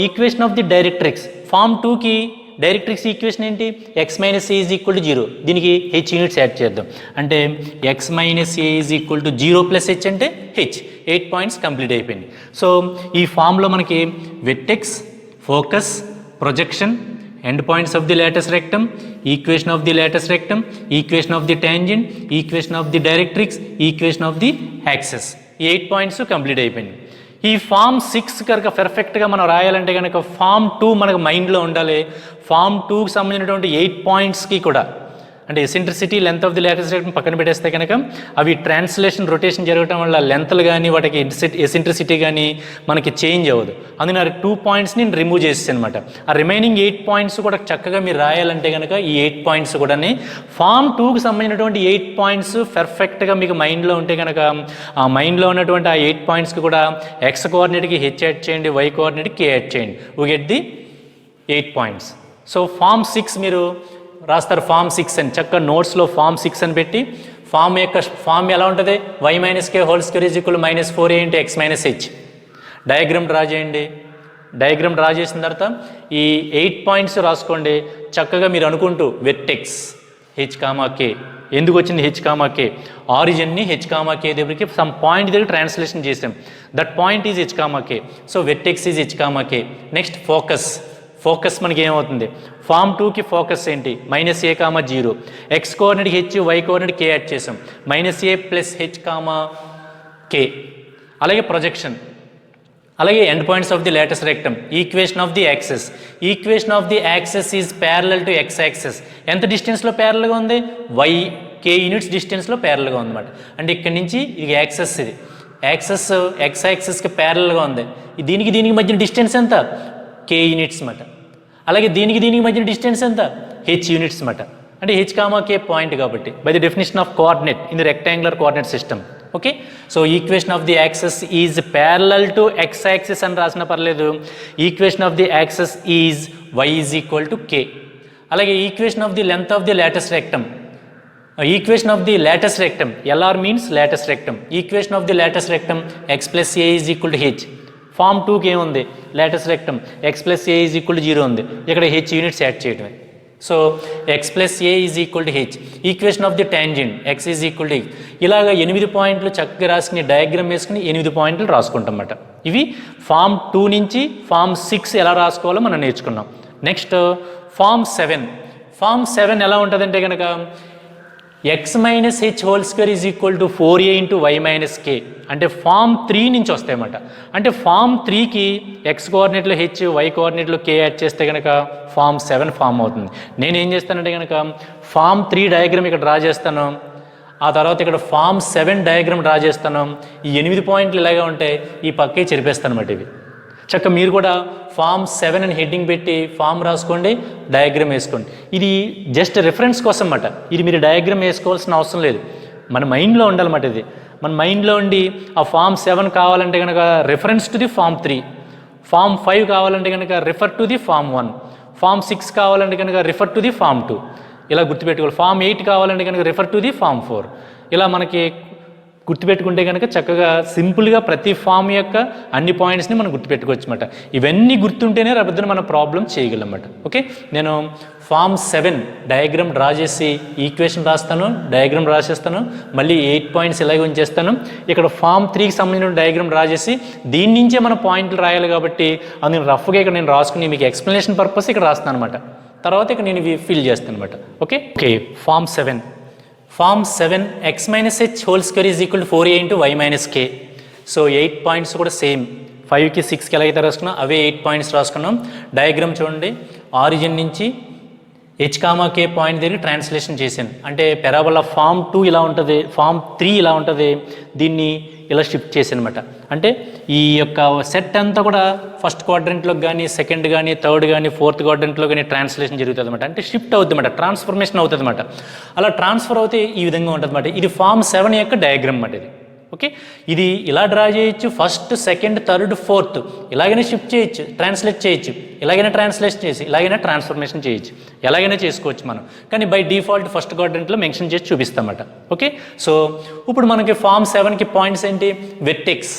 Equation of the directrix form 2కి directrix equation ఏంటి, X minus a is equal to 0, దీనికి H units add చేద్దాం. అంటే X minus a is equal to 0 plus H అంటే H. 8 points complete అయిపోయింది. So ఈ ఫామ్లో మనకి vertex, focus, projection, end points of the latus rectum, equation of the latus rectum, equation of the tangent, equation of the directrix, equation of the access, ఈ 8 points complete అయిపోయింది. ఈ form 6 కనుక పర్ఫెక్ట్గా మనం రాయాలంటే కనుక ఫామ్ 2 మనకు మైండ్లో ఉండాలి. ఫామ్ 2కి సంబంధించినటువంటి 8 పాయింట్స్కి కూడా అంటే eccentricity, length of the latus rectum పక్కన పెట్టేస్తే కనుక అవి ట్రాన్స్లేషన్, రొటేషన్ జరగడం వల్ల లెంత్లు కానీ వాటికి ఎసెంట్రిసిటీ కానీ మనకి చేంజ్ అవ్వదు. అందుకని ఆ 2 పాయింట్స్ని నేను రిమూవ్ చేసేసి అనమాట. ఆ రిమైనింగ్ 8 పాయింట్స్ కూడా చక్కగా మీరు రాయాలంటే కనుక ఈ 8 పాయింట్స్ కూడా ఫామ్ 2కి సంబంధించినటువంటి 8 పాయింట్స్ పర్ఫెక్ట్గా మీకు మైండ్లో ఉంటే కనుక ఆ మైండ్లో ఉన్నటువంటి ఆ 8 పాయింట్స్కి కూడా ఎక్స్ కోఆర్డినేట్కి హెచ్ యాడ్ చేయండి, వై కోఆర్డినేట్కి కే యాడ్ చేయండి, we get the 8 points. So form 6 మీరు రాస్తారు, ఫామ్ 6 అని చక్కగా నోట్స్లో ఫామ్ 6 అని పెట్టి ఫామ్ ఎలా ఉంటుంది, y minus k whole square is equal minus 4a into x minus h. Diagram draw చేయండి. డయాగ్రామ్ డ్రా చేసిన తర్వాత ఈ 8 పాయింట్స్ రాసుకోండి. చక్కగా మీరు అనుకుంటూ వెర్టెక్స్ హెచ్ కామా కే, ఎందుకు వచ్చింది హెచ్ కామా కే, ఆరిజిన్ని హెచ్ కామా కే దగ్గరికి సమ్ పాయింట్ దగ్గర ట్రాన్స్లేషన్ చేసాం. That point is h comma k. So vertex is h comma k. Next focus మనకి ఏమవుతుంది, ఫామ్ 2కి ఫోకస్ ఏంటి, minus a comma 0, x coordinate h, y coordinate k add చేసాం, minus a plus h comma k. అలాగే projection, అలాగే end points of the latus rectum, equation of the axis. Equation of the access is parallel to X access. ఎంత డిస్టెన్స్లో ప్యారల్గా ఉంది, Y K units డిస్టెన్స్లో ప్యారల్గా ఉందన్నమాట. అంటే ఇక్కడి నుంచి ఇది యాక్సెస్, ఇది యాక్సెస్ ఎక్స్ యాక్సెస్కి ప్యారల్గా ఉంది. దీనికి మధ్యన డిస్టెన్స్ ఎంత, కే యూనిట్స్ మాట. అలాగే దీనికి మధ్యన డిస్టెన్స్ ఎంత, హెచ్ యూనిట్స్ మాట. అంటే హెచ్ కామా కే పాయింట్ కాబట్టి by the definition of coordinate in the rectangular coordinate system. Okay, so equation of the access is parallel to x axis అని రాసిన పర్లేదు. Equation of the access is y is equal to k. అలాగే equation of the length of the latus rectum, equation of the latus rectum, LR means latus rectum. Equation of the latus rectum x plus a is equal to H. Form 2కి ఏముంది, latest rectum x plus a is equal to 0 ఉంది, ఇక్కడ H units add చేయడమే. So X plus a is equal to H. Equation of the tangent X is equal to H. ఇలాగ 8 పాయింట్లు చక్కగా రాసుకుని diagram వేసుకుని 8 పాయింట్లు రాసుకుంటాం అన్నమాట. ఇవి ఫామ్ 2 నుంచి ఫామ్ 6 ఎలా రాసుకోవాలో మనం నేర్చుకున్నాం. Next form 7. ఫామ్ 7 ఎలా ఉంటుందంటే కనుక x minus h whole square is equal to 4a into y minus k. అంటే ఫామ్ 3 నుంచి వస్తాయన్నమాట. అంటే ఫామ్ 3కి ఎక్స్ కోఆర్డినేట్లో హెచ్, వై కోఆర్డినేట్లో కే యాడ్ చేస్తే కనుక ఫామ్ 7 ఫామ్ అవుతుంది. నేను ఏం చేస్తానంటే కనుక ఫామ్ 3 డయాగ్రామ్ ఇక్కడ డ్రా చేస్తాను, ఆ తర్వాత ఇక్కడ ఫామ్ 7 డయాగ్రామ్ డ్రా చేస్తాను. ఈ 8 పాయింట్లు ఇలాగే ఉంటాయి, ఈ పక్కే చెరిపేస్తాను అన్నమాట. ఇవి చక్క మీరు కూడా ఫామ్ 7 అని హెడ్డింగ్ పెట్టి ఫామ్ రాసుకోండి, డయాగ్రామ్ వేసుకోండి. ఇది జస్ట్ రిఫరెన్స్ కోసం అన్నమాట. ఇది మీరు డయాగ్రామ్ వేసుకోవాల్సిన అవసరం లేదు, మన మైండ్లో ఉండాలన్నమాట. ఇది మన మైండ్లో ఉండి ఆ ఫామ్ 7 కావాలంటే కనుక reference to the form 3, form 5 కావాలంటే కనుక refer to the form 1, form 6 కావాలంటే కనుక రిఫర్ టు ది ఫామ్ 2, ఇలా గుర్తుపెట్టుకోవాలి. ఫామ్ 8 కావాలంటే కనుక రిఫర్ టు ది ఫామ్ 4. ఇలా మనకి గుర్తుపెట్టుకుంటే కనుక చక్కగా సింపుల్గా ప్రతి ఫామ్ యొక్క అన్ని పాయింట్స్ని మనం గుర్తుపెట్టుకోవచ్చు అన్నమాట. ఇవన్నీ గుర్తుంటేనే రేపొద్దున మనం ప్రాబ్లం చేయగలమన్నమాట. ఓకే, నేను ఫామ్ 7 డయాగ్రామ్ డ్రా చేసి ఈక్వేషన్ రాస్తాను, డయాగ్రామ్ రాసేస్తాను, మళ్ళీ 8 పాయింట్స్ ఇలాగే ఉంచేస్తాను. ఇక్కడ ఫామ్ 3కి సంబంధించిన డయాగ్రామ్ డ్రా చేసి దీని నుంచే మన పాయింట్లు రాయాలి కాబట్టి అందులో రఫ్గా ఇక్కడ నేను రాసుకుని మీకు ఎక్స్ప్లెనేషన్ పర్పస్ ఇక్కడ రాస్తాను అనమాట. తర్వాత ఇక్కడ నేను ఇవి ఫిల్ చేస్తాను అనమాట. Okay, form 7. Form 7 x minus h whole square is equal to 4a into y minus k. So 8 points కూడా సేమ్ 5కి 6కి ఎలా అయితే రాసుకున్నాం అవే 8 పాయింట్స్ రాసుకున్నాం. డయాగ్రామ్ చూడండి, ఆరిజిన్ నుంచి హెచ్ కామా కే పాయింట్ దగ్గర ట్రాన్స్లేషన్ చేశాను. అంటే పెరాబోలా ఫామ్ 2 ఇలా ఉంటుంది, ఫామ్ 3 ఇలా ఉంటుంది, దీన్ని ఇలా షిఫ్ట్ చేశాను అనమాట. అంటే ఈ యొక్క సెట్ అంతా కూడా ఫస్ట్ క్వాడ్రంట్లోకి కానీ, సెకండ్ కానీ, థర్డ్ కానీ, ఫోర్త్ క్వాడ్రంట్లో కానీ ట్రాన్స్లేషన్ జరుగుతుంది అనమాట. అంటే షిఫ్ట్ అవుతుంది అనమాట, ట్రాన్స్ఫర్మేషన్ అవుతుంది అనమాట. అలా ట్రాన్స్ఫర్ అవుతే ఈ విధంగా ఉంటుంది అనమాట. ఇది ఫామ్ 7 యొక్క డయాగ్రామ్ అనమాట ఇది. ఓకే, ఇది ఇలా డ్రా చేయొచ్చు, ఫస్ట్, సెకండ్, థర్డ్, ఫోర్త్ ఇలాగైనా షిఫ్ట్ చేయొచ్చు, ట్రాన్స్లేట్ చేయొచ్చు, ఇలాగైనా ట్రాన్స్లేట్ చేసి ఇలాగైనా ట్రాన్స్ఫర్మేషన్ చేయొచ్చు, ఎలాగైనా చేసుకోవచ్చు మనం. కానీ బై డిఫాల్ట్ ఫస్ట్ క్వాడ్రంట్లో మెన్షన్ చేసి చూపిస్తామన్నమాట. ఓకే, సో ఇప్పుడు మనకి ఫామ్ 7కి పాయింట్స్ ఏంటి? వెర్టెక్స్.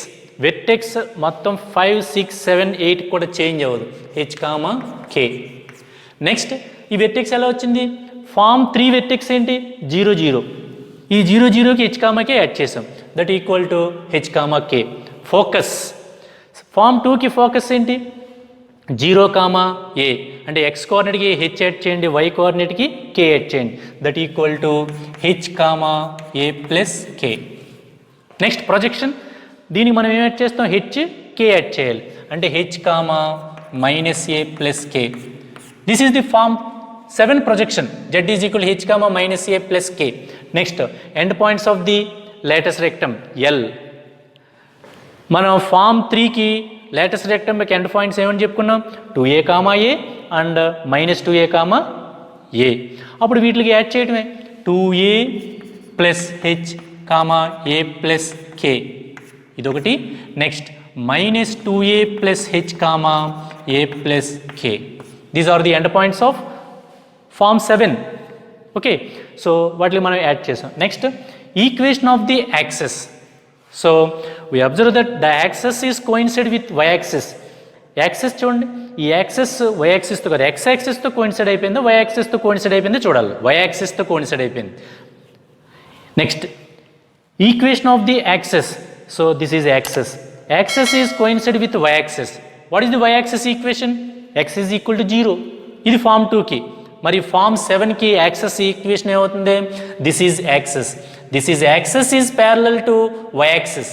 వెర్టెక్స్ మొత్తం 5, 6, 7, 8 కూడా చేంజ్ అవ్వదు, హెచ్ కామా కే. నెక్స్ట్ ఈ వెర్టెక్స్ ఎలా వచ్చింది? ఫామ్ 3 వెర్టెక్స్ ఏంటి? 0, 0. ఈ 0, 0కి హెచ్ కామాకే యాడ్ చేసాం, that equal to h comma k. Focus, form 2కి ఫోకస్ ఏంటి? 0, ఏ. అంటే ఎక్స్ కోఆర్డినేట్కి హెచ్ యాడ్ చేయండి, వై కోఆర్డినేట్కి కే యాడ్ చేయండి, that equal to h comma a plus k. Next projection, దీనికి మనం ఏం యాడ్ చేస్తాం? హెచ్ కే యాడ్ చేయాలి, అంటే h comma minus a plus k. This is the form 7 projection, z is equal to h comma minus a plus k. Next, end points of the lattice rectum L. మనం form 3కి latus రెక్టమ్కి end points ఏమని చెప్పుకున్నాం? 2a comma a and minus 2a comma a. అప్పుడు వీటికి add చేయడమే, 2a plus h comma a plus k, ఇదొకటి. Next minus 2a plus h comma a plus k. These are the end points of form 7. Okay, so వాటిని మనం add చేసాం. Next equation of the access. So we observe that the access is coincide with why access. యాక్సెస్ చూడండి, ఈ axis y యాక్సెస్తో కాదు, x యాక్సెస్తో coincide అయిపోయిందో వై యాక్సెస్తో కోయిన్సైడ్ అయిపోయిందో చూడాలి. వై యాక్సెస్తో కోయిన్సైడ్ అయిపోయింది. Next equation of the access. So this is axis. Axis is coincide with why axis. What is the y axis equation? X is equal to 0. ఇది form 2కి. మరి form 7కి axis equation ఏమవుతుంది? This is axis. This is axis is parallel to y axis.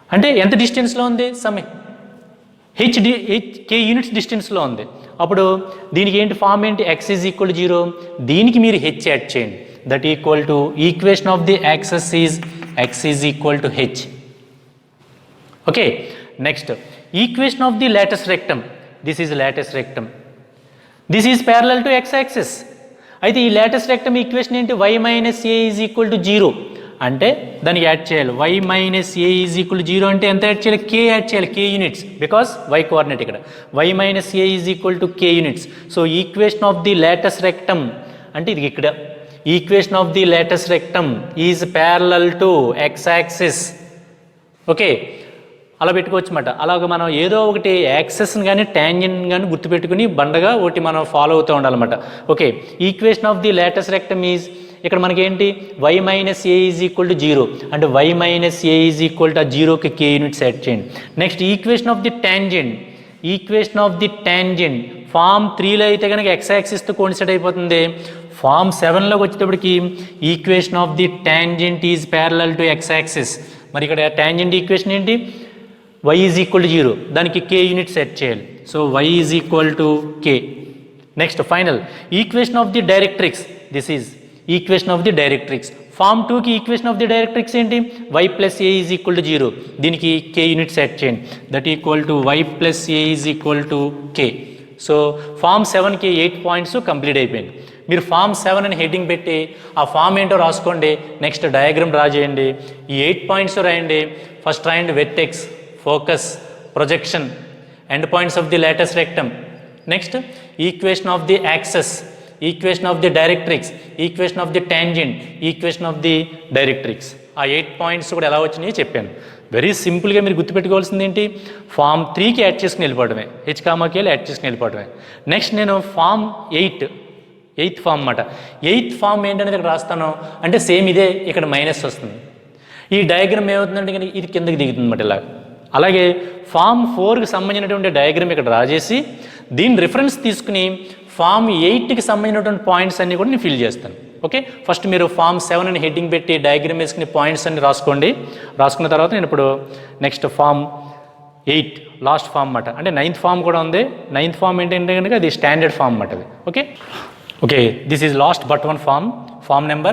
అంటే ఎంత డిస్టెన్స్లో ఉంది? Some కే units డిస్టెన్స్లో ఉంది. అప్పుడు దీనికి ఏంటి ఫామ్ ఏంటి? X is equal to 0. దీనికి మీరు హెచ్ యాడ్ చేయండి, that equal to equation of the access is x is equal to h. Okay, next equation of the latus rectum. This is latus rectum. This is parallel to x axis. అయితే ఈ latus rectum equation ఏంటి? Y minus a is equal to 0. అంటే దానికి add చేయాలి, y minus a is equal to 0 అంటే ఎంత add చేయాలి? K add చేయాలి, k units, because y coordinate ఇక్కడ. Y minus a is equal to k units. So equation of the latus rectum అంటే ఇది ఇక్కడ. Equation of the latus rectum is parallel to x axis. Okay, అలా పెట్టుకోవచ్చు అన్నమాట. అలాగ మనం ఏదో ఒకటి యాక్సెస్ని కానీ ట్యాంజెంట్ కానీ గుర్తుపెట్టుకుని బండగా ఒకటి మనం ఫాలో అవుతూ ఉండాలన్నమాట. Okay, equation of the latus rectum is ఇక్కడ మనకి ఏంటి? Y minus a is equal to 0. అంటే y minus a is equal to ఆ 0కి కే యూనిట్ సెట్ చేయండి. Next equation of the tangent. Equation of the tangent form 3లో అయితే కనుక ఎక్స్ యాక్సిస్తో కోయిన్సైడ్ అయిపోతుంది. ఫామ్ 7లోకి వచ్చేటప్పటికి equation of the tangent is parallel to x axis. మరి ఇక్కడ ట్యాంజెంట్ ఈక్వేషన్ ఏంటి? y ఈజ్ ఈక్వల్ టు 0, దానికి k యూనిట్ సెట్ చేయాలి. So y is equal to k. Next final equation of the directrix. This is equation of the directrix. Form 2కి equation of the directrix ఏంటి? y plus a is equal to 0, దీనికి k unit set చేయండి, that equal to y plus a is equal to k. So form 7కి 8 points complete అయిపోయింది. మీరు form 7 అని heading పెట్టి ఆ ఫామ్ ఏంటో రాసుకోండి. నెక్స్ట్ డయాగ్రామ్ డ్రా చేయండి, ఈ 8 పాయింట్స్ రాయండి. ఫస్ట్ రాయండి vertex, focus, projection, end points of the lattice rectum. Next, equation of the axis, equation of the directrix, equation of the tangent, equation of the directrix. ఆ 8 points కూడా ఎలా వచ్చినాయో చెప్పాను. Very సింపుల్గా మీరు గుర్తుపెట్టుకోవాల్సింది ఏంటి? ఫామ్ 3కి యాడ్ చేసుకుని వెళ్ళిపోవడమే, హెచ్ కామాకి యాడ్ చేసుకుని వెళ్ళిపోవడమే. నెక్స్ట్ నేను ఫామ్ 8th ఫామ్ అన్నమాట. 8th ఫామ్ ఏంటనేది ఇక్కడ రాస్తాను. అంటే సేమ్ ఇదే, ఇక్కడ మైనస్ వస్తుంది. ఈ డయాగ్రామ్ ఏమవుతుందంటే కనుక ఇది కిందకి దిగుతుంది అన్నమాట ఇలా. అలాగే ఫామ్ 4కి సంబంధించినటువంటి డయాగ్రామ్ ఇక్కడ డ్రా చేసి దీని రిఫరెన్స్ తీసుకుని ఫామ్ 8కి సంబంధించినటువంటి పాయింట్స్ అన్నీ కూడా నేను ఫిల్ చేస్తాను. ఓకే, ఫస్ట్ మీరు ఫామ్ 7 అని హెడ్డింగ్ పెట్టి డయాగ్రామ్ వేసుకుని పాయింట్స్ అన్ని రాసుకోండి. రాసుకున్న తర్వాత నేను ఇప్పుడు నెక్స్ట్ ఫామ్ 8 లాస్ట్ ఫామ్ అన్నమాట. అంటే 9th ఫామ్ కూడా ఉంది. 9th ఫామ్ ఏంటంటే కనుక అది స్టాండర్డ్ ఫామ్ అన్నమాట అది. Okay, Okay, this is last but one form number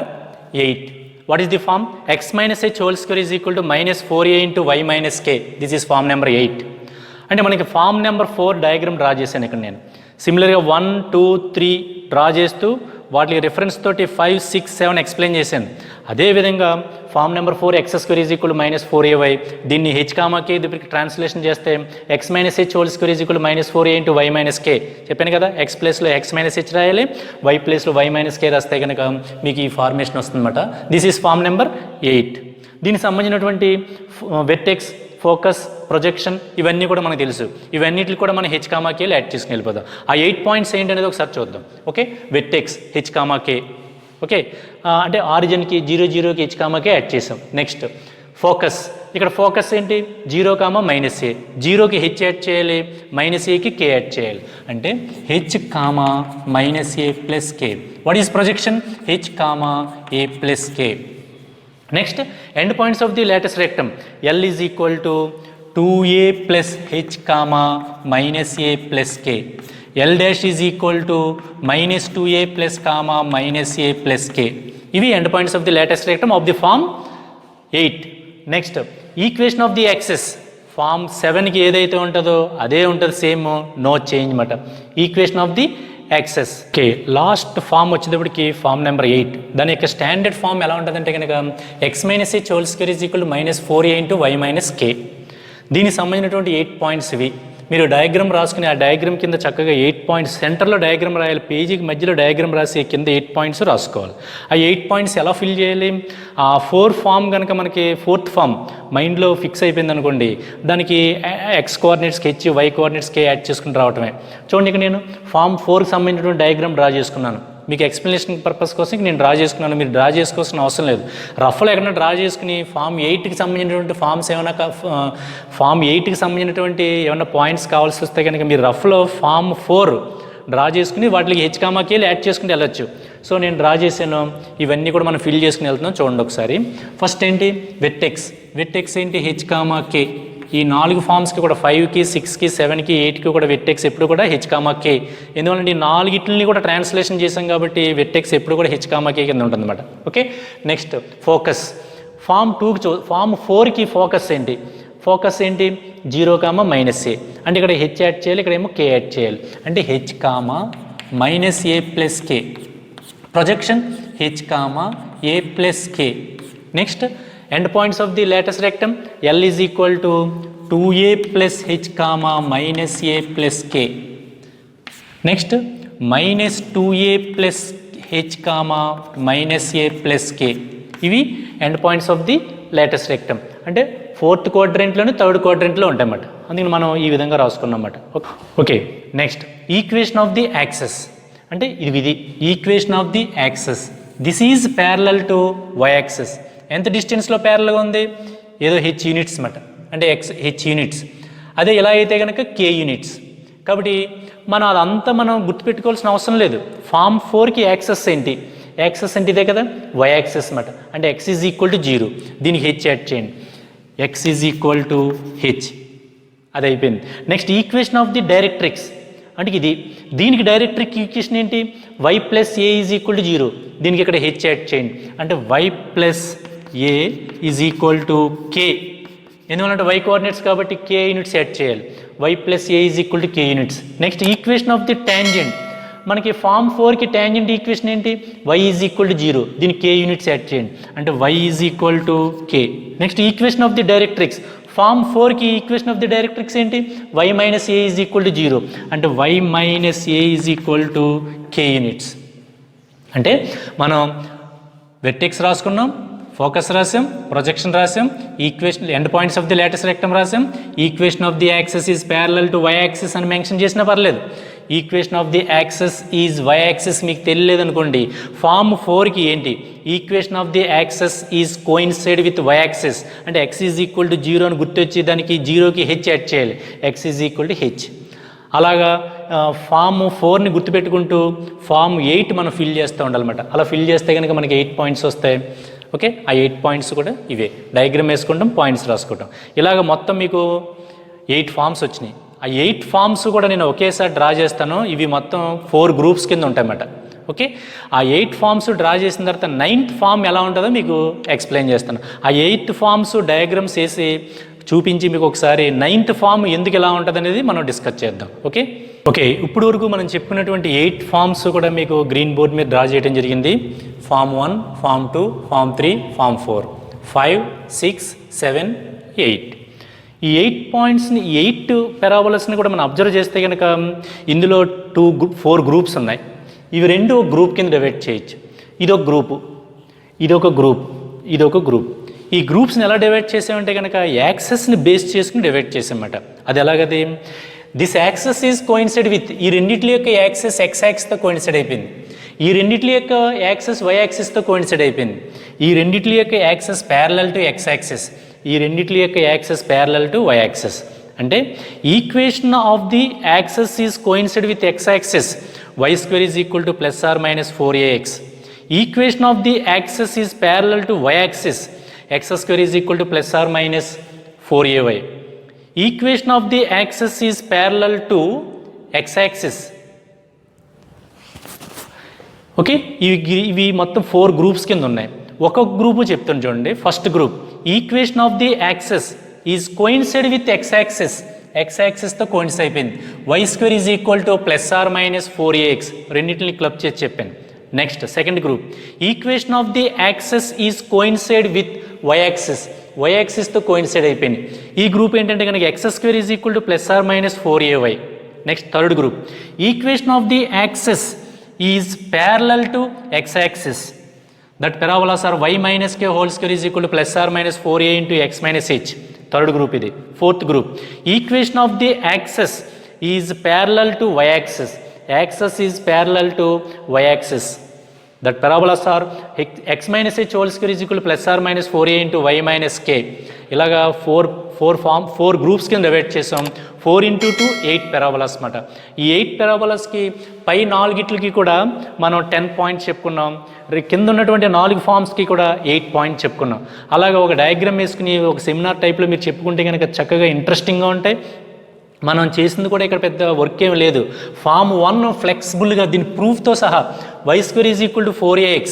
8. What is the form? X minus h whole square is equal to minus 4a into y minus k. This is form number 8. అంటే మనకి form number 4 diagram draw చేశాను ఇక్కడ నేను. సిమిలర్గా 1, 2, 3 draw చేస్తూ వాటి reference తోటి 5, 6, 7 explain చేశాను. అదేవిధంగా form number 4 x square is equal minus 4ay, దీన్ని హెచ్ కామాకే దీనికి ట్రాన్స్లేషన్ చేస్తే x minus h whole square is equal minus 4a into y minus k. చెప్పాను కదా, ఎక్స్ ప్లేస్లో ఎక్స్ మైనస్ హెచ్ రాయాలి, వై ప్లేస్లో వై మైనస్ కే రాస్తే కనుక మీకు ఈ ఫార్మేషన్ వస్తుందన్నమాట. This is form number 8. దీనికి సంబంధించినటువంటి వెర్టెక్స్, ఫోకస్, ప్రొజెక్షన్ ఇవన్నీ కూడా మనకు తెలుసు. ఇవన్నిటిని కూడా మనం హెచ్ కామాకే యాడ్ చేసుకుని వెళ్ళిపోదాం. ఆ 8 పాయింట్స్ ఏంటి అనేది ఒకసారి చూద్దాం. Okay, vertex h comma k. Okay, అంటే ఆరిజిన్కి 0, 0కి హెచ్ కామాకే యాడ్ చేసాం. నెక్స్ట్ ఫోకస్, ఇక్కడ ఫోకస్ ఏంటి 0, మైనస్ ఏ. 0కి హెచ్ యాడ్ చేయాలి, మైనస్ ఏకి కే యాడ్ చేయాలి. అంటే h comma minus a plus k. What is projection? H comma a plus k. Next end points of the latus rectum. L is equal to 2a plus h comma minus a plus k. L dash is equal to minus 2a plus comma minus a plus k. ఇవి end points of the latus rectum of the form 8. Next equation of the axes. Form 7కి ఏదైతే ఉంటుందో అదే ఉంటుంది, same, no change అన్నమాట. Equation of the axis. Okay, last form వచ్చేటప్పటికి form number 8. దాని యొక్క స్టాండర్డ్ ఫామ్ ఎలా ఉంటుందంటే కనుక x minus h whole square is equal to minus 4a into y minus k. దీనికి సంబంధించినటువంటి 8 పాయింట్స్ ఇవి. మీరు డయాగ్రామ్ రాసుకుని ఆ డయాగ్రామ్ కింద చక్కగా 8 పాయింట్స్ సెంటర్లో డయాగ్రామ్ రాయాలి, పేజీకి మధ్యలో డయాగ్రామ్ రాసి కింద 8 పాయింట్స్ రాసుకోవాలి. ఆ 8 పాయింట్స్ ఎలా ఫిల్ చేయాలి? ఆ 4 ఫామ్ కనుక మనకి 4th ఫామ్ మైండ్లో ఫిక్స్ అయిపోయింది అనుకోండి, దానికి ఎక్స్ కోఆర్డినేట్స్కి హెచ్, వై కోఆర్డినేట్స్కి యాడ్ చేసుకుని రావటమే. చూడండి, ఇక నేను ఫామ్ 4కి సంబంధించినటువంటి డయాగ్రామ్ డ్రా చేసుకున్నాను. మీకు ఎక్స్ప్లెనేషన్ పర్పస్ కోసం నేను డ్రా చేసుకున్నాను. మీరు డ్రా చేసుకోవాల్సిన అవసరం లేదు. రఫ్లో ఎక్కడైనా డ్రా చేసుకుని ఫామ్ 8కి సంబంధించినటువంటి ఫామ్ 8కి సంబంధించినటువంటి ఏమైనా పాయింట్స్ కావాల్సి వస్తే కనుక మీరు రఫ్లో ఫామ్ 4 డ్రా చేసుకుని వాటికి హెచ్ కామాకేలు యాడ్ చేసుకుని వెళ్ళొచ్చు. సో నేను డ్రా చేశాను, ఇవన్నీ కూడా మనం ఫిల్ చేసుకుని వెళ్తున్నాం. చూడండి ఒకసారి. ఫస్ట్ ఏంటి? వెర్టెక్స్. వెర్టెక్స్ ఏంటి? హెచ్ కామాకే. ఈ 4 ఫామ్స్కి కూడా 5కి, 6కి, 7కి, 8కి కూడా వెర్టెక్స్ ఎప్పుడు కూడా హెచ్ కామాకే. ఎందువల్లంటే ఈ 4 కూడా ట్రాన్స్లేషన్ చేసాం కాబట్టి వెర్టెక్స్ ఎప్పుడు కూడా హెచ్ కామాకే కింద ఉంటుందన్నమాట. Okay, next focus. ఫామ్ 4కి ఫోకస్ ఏంటి? ఫోకస్ ఏంటి? 0, మైనస్ ఏ. అంటే ఇక్కడ హెచ్ యాడ్ చేయాలి, ఇక్కడ ఏమో కే యాడ్ చేయాలి. అంటే h comma minus a plus k. Projection h comma a plus k. Next end points of the latus rectum. L is equal to 2a plus h comma minus a plus k. Next minus 2a plus h comma minus a plus k. ఇవి end points of the latus rectum. అంటే 4th క్వాడ్రంట్లోనే 3rd క్వాడ్రంట్లో ఉంటాయన్నమాట. అందుకని మనం ఈ విధంగా రాసుకున్నమాట. Okay, next equation of the axis. అంటే ఇది equation of the axis. This is parallel to y axis. ఎంత డిస్టెన్స్లో ప్యారల్గా ఉంది? ఏదో హెచ్ యూనిట్స్ అన్నమాట. అంటే హెచ్ యూనిట్స్. అదే ఎలా అయితే కనుక కే యూనిట్స్. కాబట్టి అదంతా మనం గుర్తుపెట్టుకోవాల్సిన అవసరం లేదు. ఫామ్ 4కి యాక్సెస్ ఏంటి? యాక్సెస్ అంటే ఇదే కదా, వై యాక్సెస్ అన్నమాట. అంటే ఎక్స్ ఈజ్ ఈక్వల్ టు 0, దీనికి హెచ్ యాడ్ చేయండి. X is equal to h, అది అయిపోయింది. Next equation of the directrix. అంటే దీనికి డైరెక్ట్రిక్ ఈక్వేషన్ ఏంటి? Y plus a is equal to 0, దీనికి ఇక్కడ హెచ్ యాడ్ చేయండి. అంటే y plus a is equal to k. ఎందువల్లంటే వై కోఆర్డినేట్స్ కాబట్టి కే యూనిట్స్ యాడ్ చేయాలి. Y plus a is equal to k units. Next equation of the tangent. మనకి form 4కి tangent equation ఏంటి? వై ఈజ్ ఈక్వల్ టు 0, దీనికి k units add చేయండి. అంటే y is equal to k. Next equation of the directrix. Form 4కి equation of the directrix ఏంటి? Y minus a is equal to 0, అంటే y minus a is equal to k units. అంటే మనం vertex రాసుకున్నాం, focus రాసాం, projection రాసాం, equation end points of the latus rectum రాసాం. Equation of the access is parallel to y access అని mention చేసినా పర్లేదు. Equation of the access is y axis మీకు తెలియలేదు అనుకోండి, ఫామ్ 4కి ఏంటి? Equation of the access is coincide with why axis. అంటే ఎక్స్ ఈజ్ ఈక్వల్ టు 0 అని గుర్తొచ్చి దానికి 0కి హెచ్ యాడ్ చేయాలి. X is equal to h. అలాగా ఫామ్ 4ని గుర్తుపెట్టుకుంటూ ఫామ్ 8 మనం ఫిల్ చేస్తూ ఉండాలన్నమాట. అలా ఫిల్ చేస్తే కనుక మనకి 8 పాయింట్స్ వస్తాయి. ఓకే, ఆ 8 పాయింట్స్ కూడా ఇవే. డయాగ్రామ్ వేసుకుంటాం, పాయింట్స్ రాసుకుంటాం. ఇలాగ మొత్తం మీకు 8 ఫామ్స్ వచ్చినాయి. ఆ 8 ఫామ్స్ కూడా నేను ఒకేసారి డ్రా చేస్తాను. ఇవి మొత్తం 4 గ్రూప్స్ కింద ఉంటాయన్నమాట. ఓకే, ఆ 8 ఫామ్స్ డ్రా చేసిన తర్వాత 9th ఫామ్ ఎలా ఉంటుందో మీకు ఎక్స్ప్లెయిన్ చేస్తాను. ఆ 8 ఫామ్స్ డయాగ్రామ్స్ వేసి చూపించి మీకు ఒకసారి 9th ఫామ్ ఎందుకు ఎలా ఉంటుంది అనేది మనం డిస్కస్ చేద్దాం. ఓకే ఓకే ఇప్పుడు వరకు మనం చెప్పుకున్నటువంటి 8 ఫామ్స్ కూడా మీకు గ్రీన్ బోర్డ్ మీద డ్రా చేయడం జరిగింది. Form 1, form 2, form 3, form 4, 5, 6, 7, 8. ఈ 8 పాయింట్స్ని 8 పెరాబోలాస్ని కూడా మనం అబ్జర్వ్ చేస్తే కనుక ఇందులో 4 గ్రూప్స్ ఉన్నాయి. ఇవి రెండు ఒక గ్రూప్ కింద డివైడ్ చేయొచ్చు. ఇదొక గ్రూపు, ఇదొక గ్రూప్, ఇదొక గ్రూప్. ఈ గ్రూప్స్ని ఎలా డివైడ్ చేసామంటే కనుక యాక్సెస్ని బేస్ చేసుకుని డివైడ్ చేసామన్నమాట. అది ఎలాగది, this access is coincide with, ఈ రెండిట్ల యొక్క యాక్సెస్ ఎక్స్ యాక్సిస్తో కోయిన్సైడ్ అయిపోయింది. ఈ రెండిట్ల యొక్క యాక్సెస్ వై యాక్సిస్తో కోయిన్సైడ్ అయిపోయింది. ఈ రెండిట్ల యొక్క axis parallel to x axis, ఈ రెండిట్ల యొక్క axis parallel to y axis. అంటే equation of the access is coincide with x axis, y square is equal to plus or minus 4ax. Equation of the access is parallel to y axis, x square is equal to plus or minus 4ay. Equation of the axis is parallel to x axis. Okay, ఇవి మొత్తం 4 groups కింద ఉన్నాయి. ఒక్కొక్క group చెప్తాను చూడండి. First group, equation of the access is coincide with x axis, x యాక్సిస్తో coincide అయిపోయింది. Y square is equal to plus or minus 4ax, రెండింటిని క్లబ్ చేసి చెప్పాను. Next second group, equation of the access is coincide with y axis, y యాక్సిస్తో coincide అయిపోయింది. ఈ group ఏంటంటే కనుక x square is equal to plus or minus 4ay. Next third group, equation of the access is parallel to x axis, that parabolas are y minus k whole square is equal to plus or minus 4a into x minus h. Third group ఇది. Fourth group, equation of the access is parallel to y axis, axis is parallel to y axis, that parabolas are x minus h whole square is equal to plus or minus 4a into y minus k. ఇలాగా 4 groups కింద divide చేసాం. 4 into 2 8 పెరాబోలాస్ అన్నమాట. ఈ 8 పెరాబోలాస్కి పై 4గిట్లకి కూడా మనం 10 points చెప్పుకున్నాం. కింద ఉన్నటువంటి 4 ఫామ్స్కి కూడా 8 పాయింట్స్ చెప్పుకున్నాం. అలాగా ఒక డయాగ్రామ్ వేసుకుని ఒక సెమినార్ టైప్లో మీరు చెప్పుకుంటే కనుక చక్కగా ఇంట్రెస్టింగ్గా ఉంటాయి. మనం చేసింది కూడా ఇక్కడ పెద్ద వర్క్ ఏమి లేదు. ఫామ్ 1 ఫ్లెక్సిబుల్గా దీని ప్రూఫ్తో సహా y square is equal to 4ax,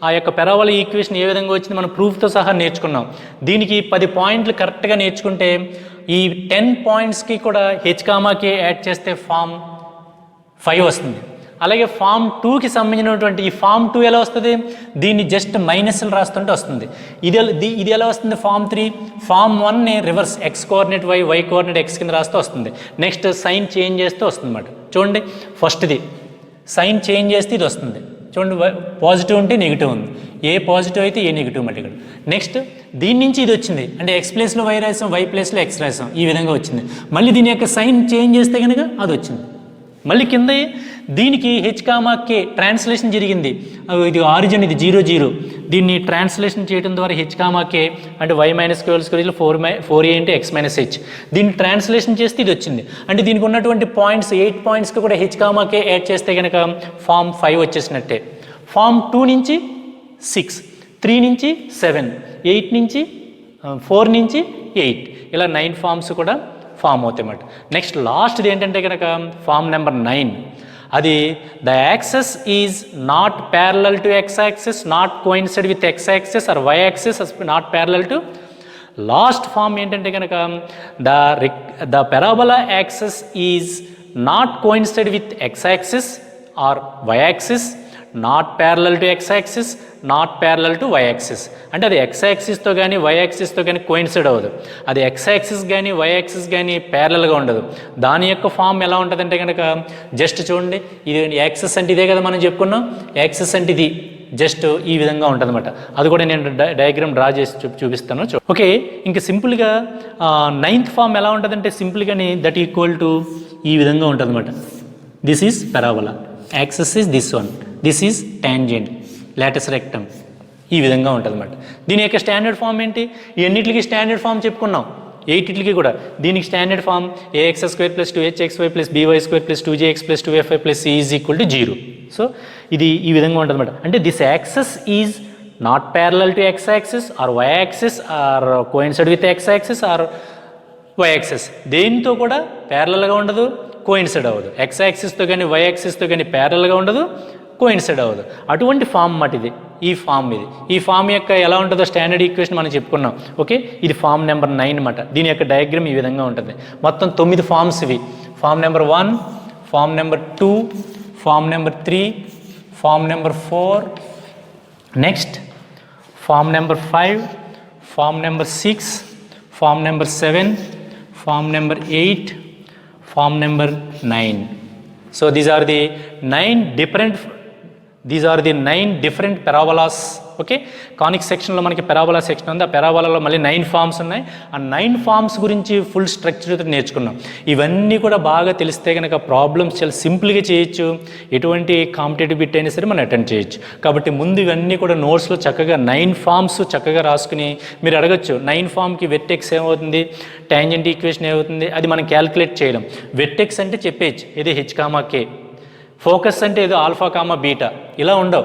ఆ యొక్క పెరాబోలా ఈక్వేషన్ ఏ విధంగా వచ్చింది మనం ప్రూఫ్తో సహా నేర్చుకున్నాం. దీనికి 10 పాయింట్లు కరెక్ట్గా నేర్చుకుంటే ఈ 10 పాయింట్స్కి కూడా h, k యాడ్ చేస్తే ఫామ్ 5 వస్తుంది. అలాగే ఫామ్ 2కి సంబంధించినటువంటి ఈ ఫామ్ 2 ఎలా వస్తుంది, దీన్ని జస్ట్ మైనస్లు రాస్తుంటే వస్తుంది. ఇది ఎలా వస్తుంది, ఫామ్ 3, ఫామ్ 1ని reverse X coordinate why coordinate X కింద రాస్తూ వస్తుంది. నెక్స్ట్ సైన్ చేంజ్ చేస్తూ వస్తుంది అన్నమాట. చూడండి, ఫస్ట్ది సైన్ చేంజ్ చేస్తే ఇది వస్తుంది. చూడండి, పాజిటివ్ ఉంటే నెగిటివ్ ఉంది, ఏ పాజిటివ్ అయితే ఏ నెగిటివ్ మాట ఇక్కడ. నెక్స్ట్ దీని నుంచి ఇది వచ్చింది అంటే ఎక్స్ ప్లేస్లో వై రాసాం, వై ప్లేస్లో ఎక్స్ రాసాం, ఈ విధంగా వచ్చింది. మళ్ళీ దీని యొక్క సైన్ చేంజ్ చేస్తే కనుక అది వచ్చింది. మళ్ళీ కింద దీనికి h, k ట్రాన్స్లేషన్ జరిగింది. ఇది ఆరిజిన్, ఇది 0, 0. దీన్ని ట్రాన్స్లేషన్ చేయడం ద్వారా h, k అంటే y minus k whole square 4a into x minus h. దీన్ని ట్రాన్స్లేషన్ చేస్తే ఇది వచ్చింది. అంటే దీనికి ఉన్నటువంటి పాయింట్స్ 8 పాయింట్స్కి కూడా h, k యాడ్ చేస్తే కనుక ఫామ్ 5 వచ్చేసినట్టే. ఫామ్ 2 నుంచి 6, 3 నుంచి 7, 8 నుంచి 4 నుంచి 8, ఇలా 9 ఫామ్స్ కూడా ఫామ్ అవుతాయి అన్నమాట. నెక్స్ట్ లాస్ట్ది ఏంటంటే కనుక ఫామ్ నెంబర్ 9. అది the access is not parallel to x axis, not coincide with x axis or y axis, not parallel to. Last form ఏంటంటే కనుక the parabola axis is not coincide with x axis or y axis, not parallel to x axis, not parallel to y axis. అంటే అది X యాక్సిస్తో కానీ why యాక్సిస్తో కానీ coincide అవ్వదు. అది X axis కానీ why axis కానీ ప్యారలల్గా ఉండదు. దాని యొక్క ఫామ్ ఎలా ఉంటుందంటే కనుక జస్ట్ చూడండి, ఇది యాక్సిస్ అంటే ఇదే కదా మనం చెప్పుకున్నాం, యాక్సిస్ అంటే ఇది జస్ట్ ఈ విధంగా ఉంటుంది అనమాట. అది కూడా నేను డయాగ్రామ్ డ్రా చేసి చూపిస్తాను. ఓకే, ఇంకా సింపుల్గా 9th ఫామ్ ఎలా ఉంటుందంటే సింపుల్గాని దట్ ఈక్వల్ టు ఈ విధంగా ఉంటుంది అనమాట. This is parabola, axis is this one, this is tangent, Lotus rectum, ఈ విధంగా ఉంటుంది అనమాట. దీని యొక్క స్టాండర్డ్ ఫామ్ ఏంటి, ఎన్నిటికి స్టాండర్డ్ ఫామ్ చెప్పుకున్నాం, 8టికి కూడా. దీనికి standard form ax square plus 2hxy plus by square plus 2jx plus 2fy plus c is equal to 0. So ఇది ఈ విధంగా ఉంటుంది అనమాట. అంటే this access is not parallel to x axis or y axis or coincide with x axis or y axis. దేనితో కూడా ప్యారలల్గా ఉండదు, కోయిన్సైడ్ అవ్వదు. ఎక్స్ యాక్సిస్తో కానీ వై యాక్సిస్తో కానీ ప్యారలల్గా ఉండదు, కోయిన్సైడ్ అవ్వదు. అటువంటి ఫామ్ మాట ఇది. ఈ ఫామ్ యొక్క ఎలా ఉంటుందో స్టాండర్డ్ ఈక్వేషన్ మనం చెప్పుకున్నాం. ఓకే, ఇది ఫామ్ నెంబర్ 9 అనమాట. దీని యొక్క డయాగ్రామ్ ఈ విధంగా ఉంటుంది. మొత్తం 9 ఫామ్స్ ఇవి. Form number 1, form number 2, form number 3, form number 4, next form number 5, form number 6, form number 7, form number 8, form number 9. So these are the 9 different parabolas. Okay, conic సెక్షన్లో మనకి పెరాబోలా సెక్షన్ ఉంది. ఆ పెరాబోలాలో మళ్ళీ 9 ఫామ్స్ ఉన్నాయి. ఆ 9 forms గురించి full structure నేర్చుకున్నాం. ఇవన్నీ కూడా బాగా తెలిస్తే కనుక ప్రాబ్లమ్స్ చాలా సింపుల్గా చేయొచ్చు. ఎటువంటి కాంపిటేటివ్ బిట్ అయినా సరే మనం అటెండ్ చేయొచ్చు. కాబట్టి ముందు ఇవన్నీ కూడా నోట్స్లో చక్కగా 9 ఫామ్స్ చక్కగా రాసుకుని మీరు అడగచ్చు, 9 ఫామ్కి వెర్టెక్స్ ఏమవుతుంది, టాంజెంట్ ఈక్వేషన్ ఏమవుతుంది, అది మనం క్యాలిక్యులేట్ చేయడం. వెర్టెక్స్ అంటే చెప్పేయచ్చు, ఇది H, K. ఫోకస్ అంటే ఏదో ఆల్ఫా కామా బీటా ఇలా ఉండవు.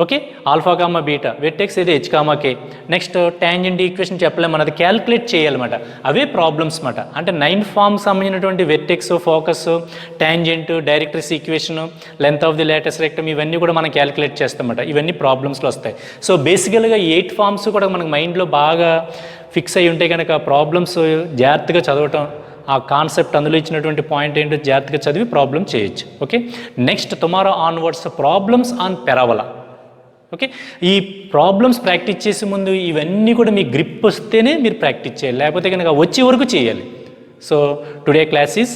Okay, alpha comma beta, vertex ఏదో H, K. Next tangent equation చెప్పలేము, మనం అది క్యాలిక్యులేట్ చేయాలన్నమాట. అవే ప్రాబ్లమ్స్ అన్నమాట. అంటే 9 ఫామ్స్ సంబంధించినటువంటి vertex, focus, tangent, directrix equation, length of the latus rectum, ఇవన్నీ కూడా మనం క్యాలిక్యులేట్ చేస్తామన్నమాట. ఇవన్నీ ప్రాబ్లమ్స్లో వస్తాయి. సో బేసికల్గా 8 ఫామ్స్ కూడా మనకు మైండ్లో బాగా ఫిక్స్ అయ్యి ఉంటే కనుక ప్రాబ్లమ్స్ జాగ్రత్తగా చదవటం, ఆ కాన్సెప్ట్ అందులో ఇచ్చినటువంటి పాయింట్ ఏంటో జాగ్రత్తగా చదివి ప్రాబ్లం చేయొచ్చు. Okay, next tomorrow onwards problems on parabola. Okay, ఈ ప్రాబ్లమ్స్ ప్రాక్టీస్ చేసే ముందు ఇవన్నీ కూడా మీ గ్రిప్ వస్తేనే మీరు ప్రాక్టీస్ చేయాలి, లేకపోతే కనుక వచ్చే వరకు చేయాలి. So today class is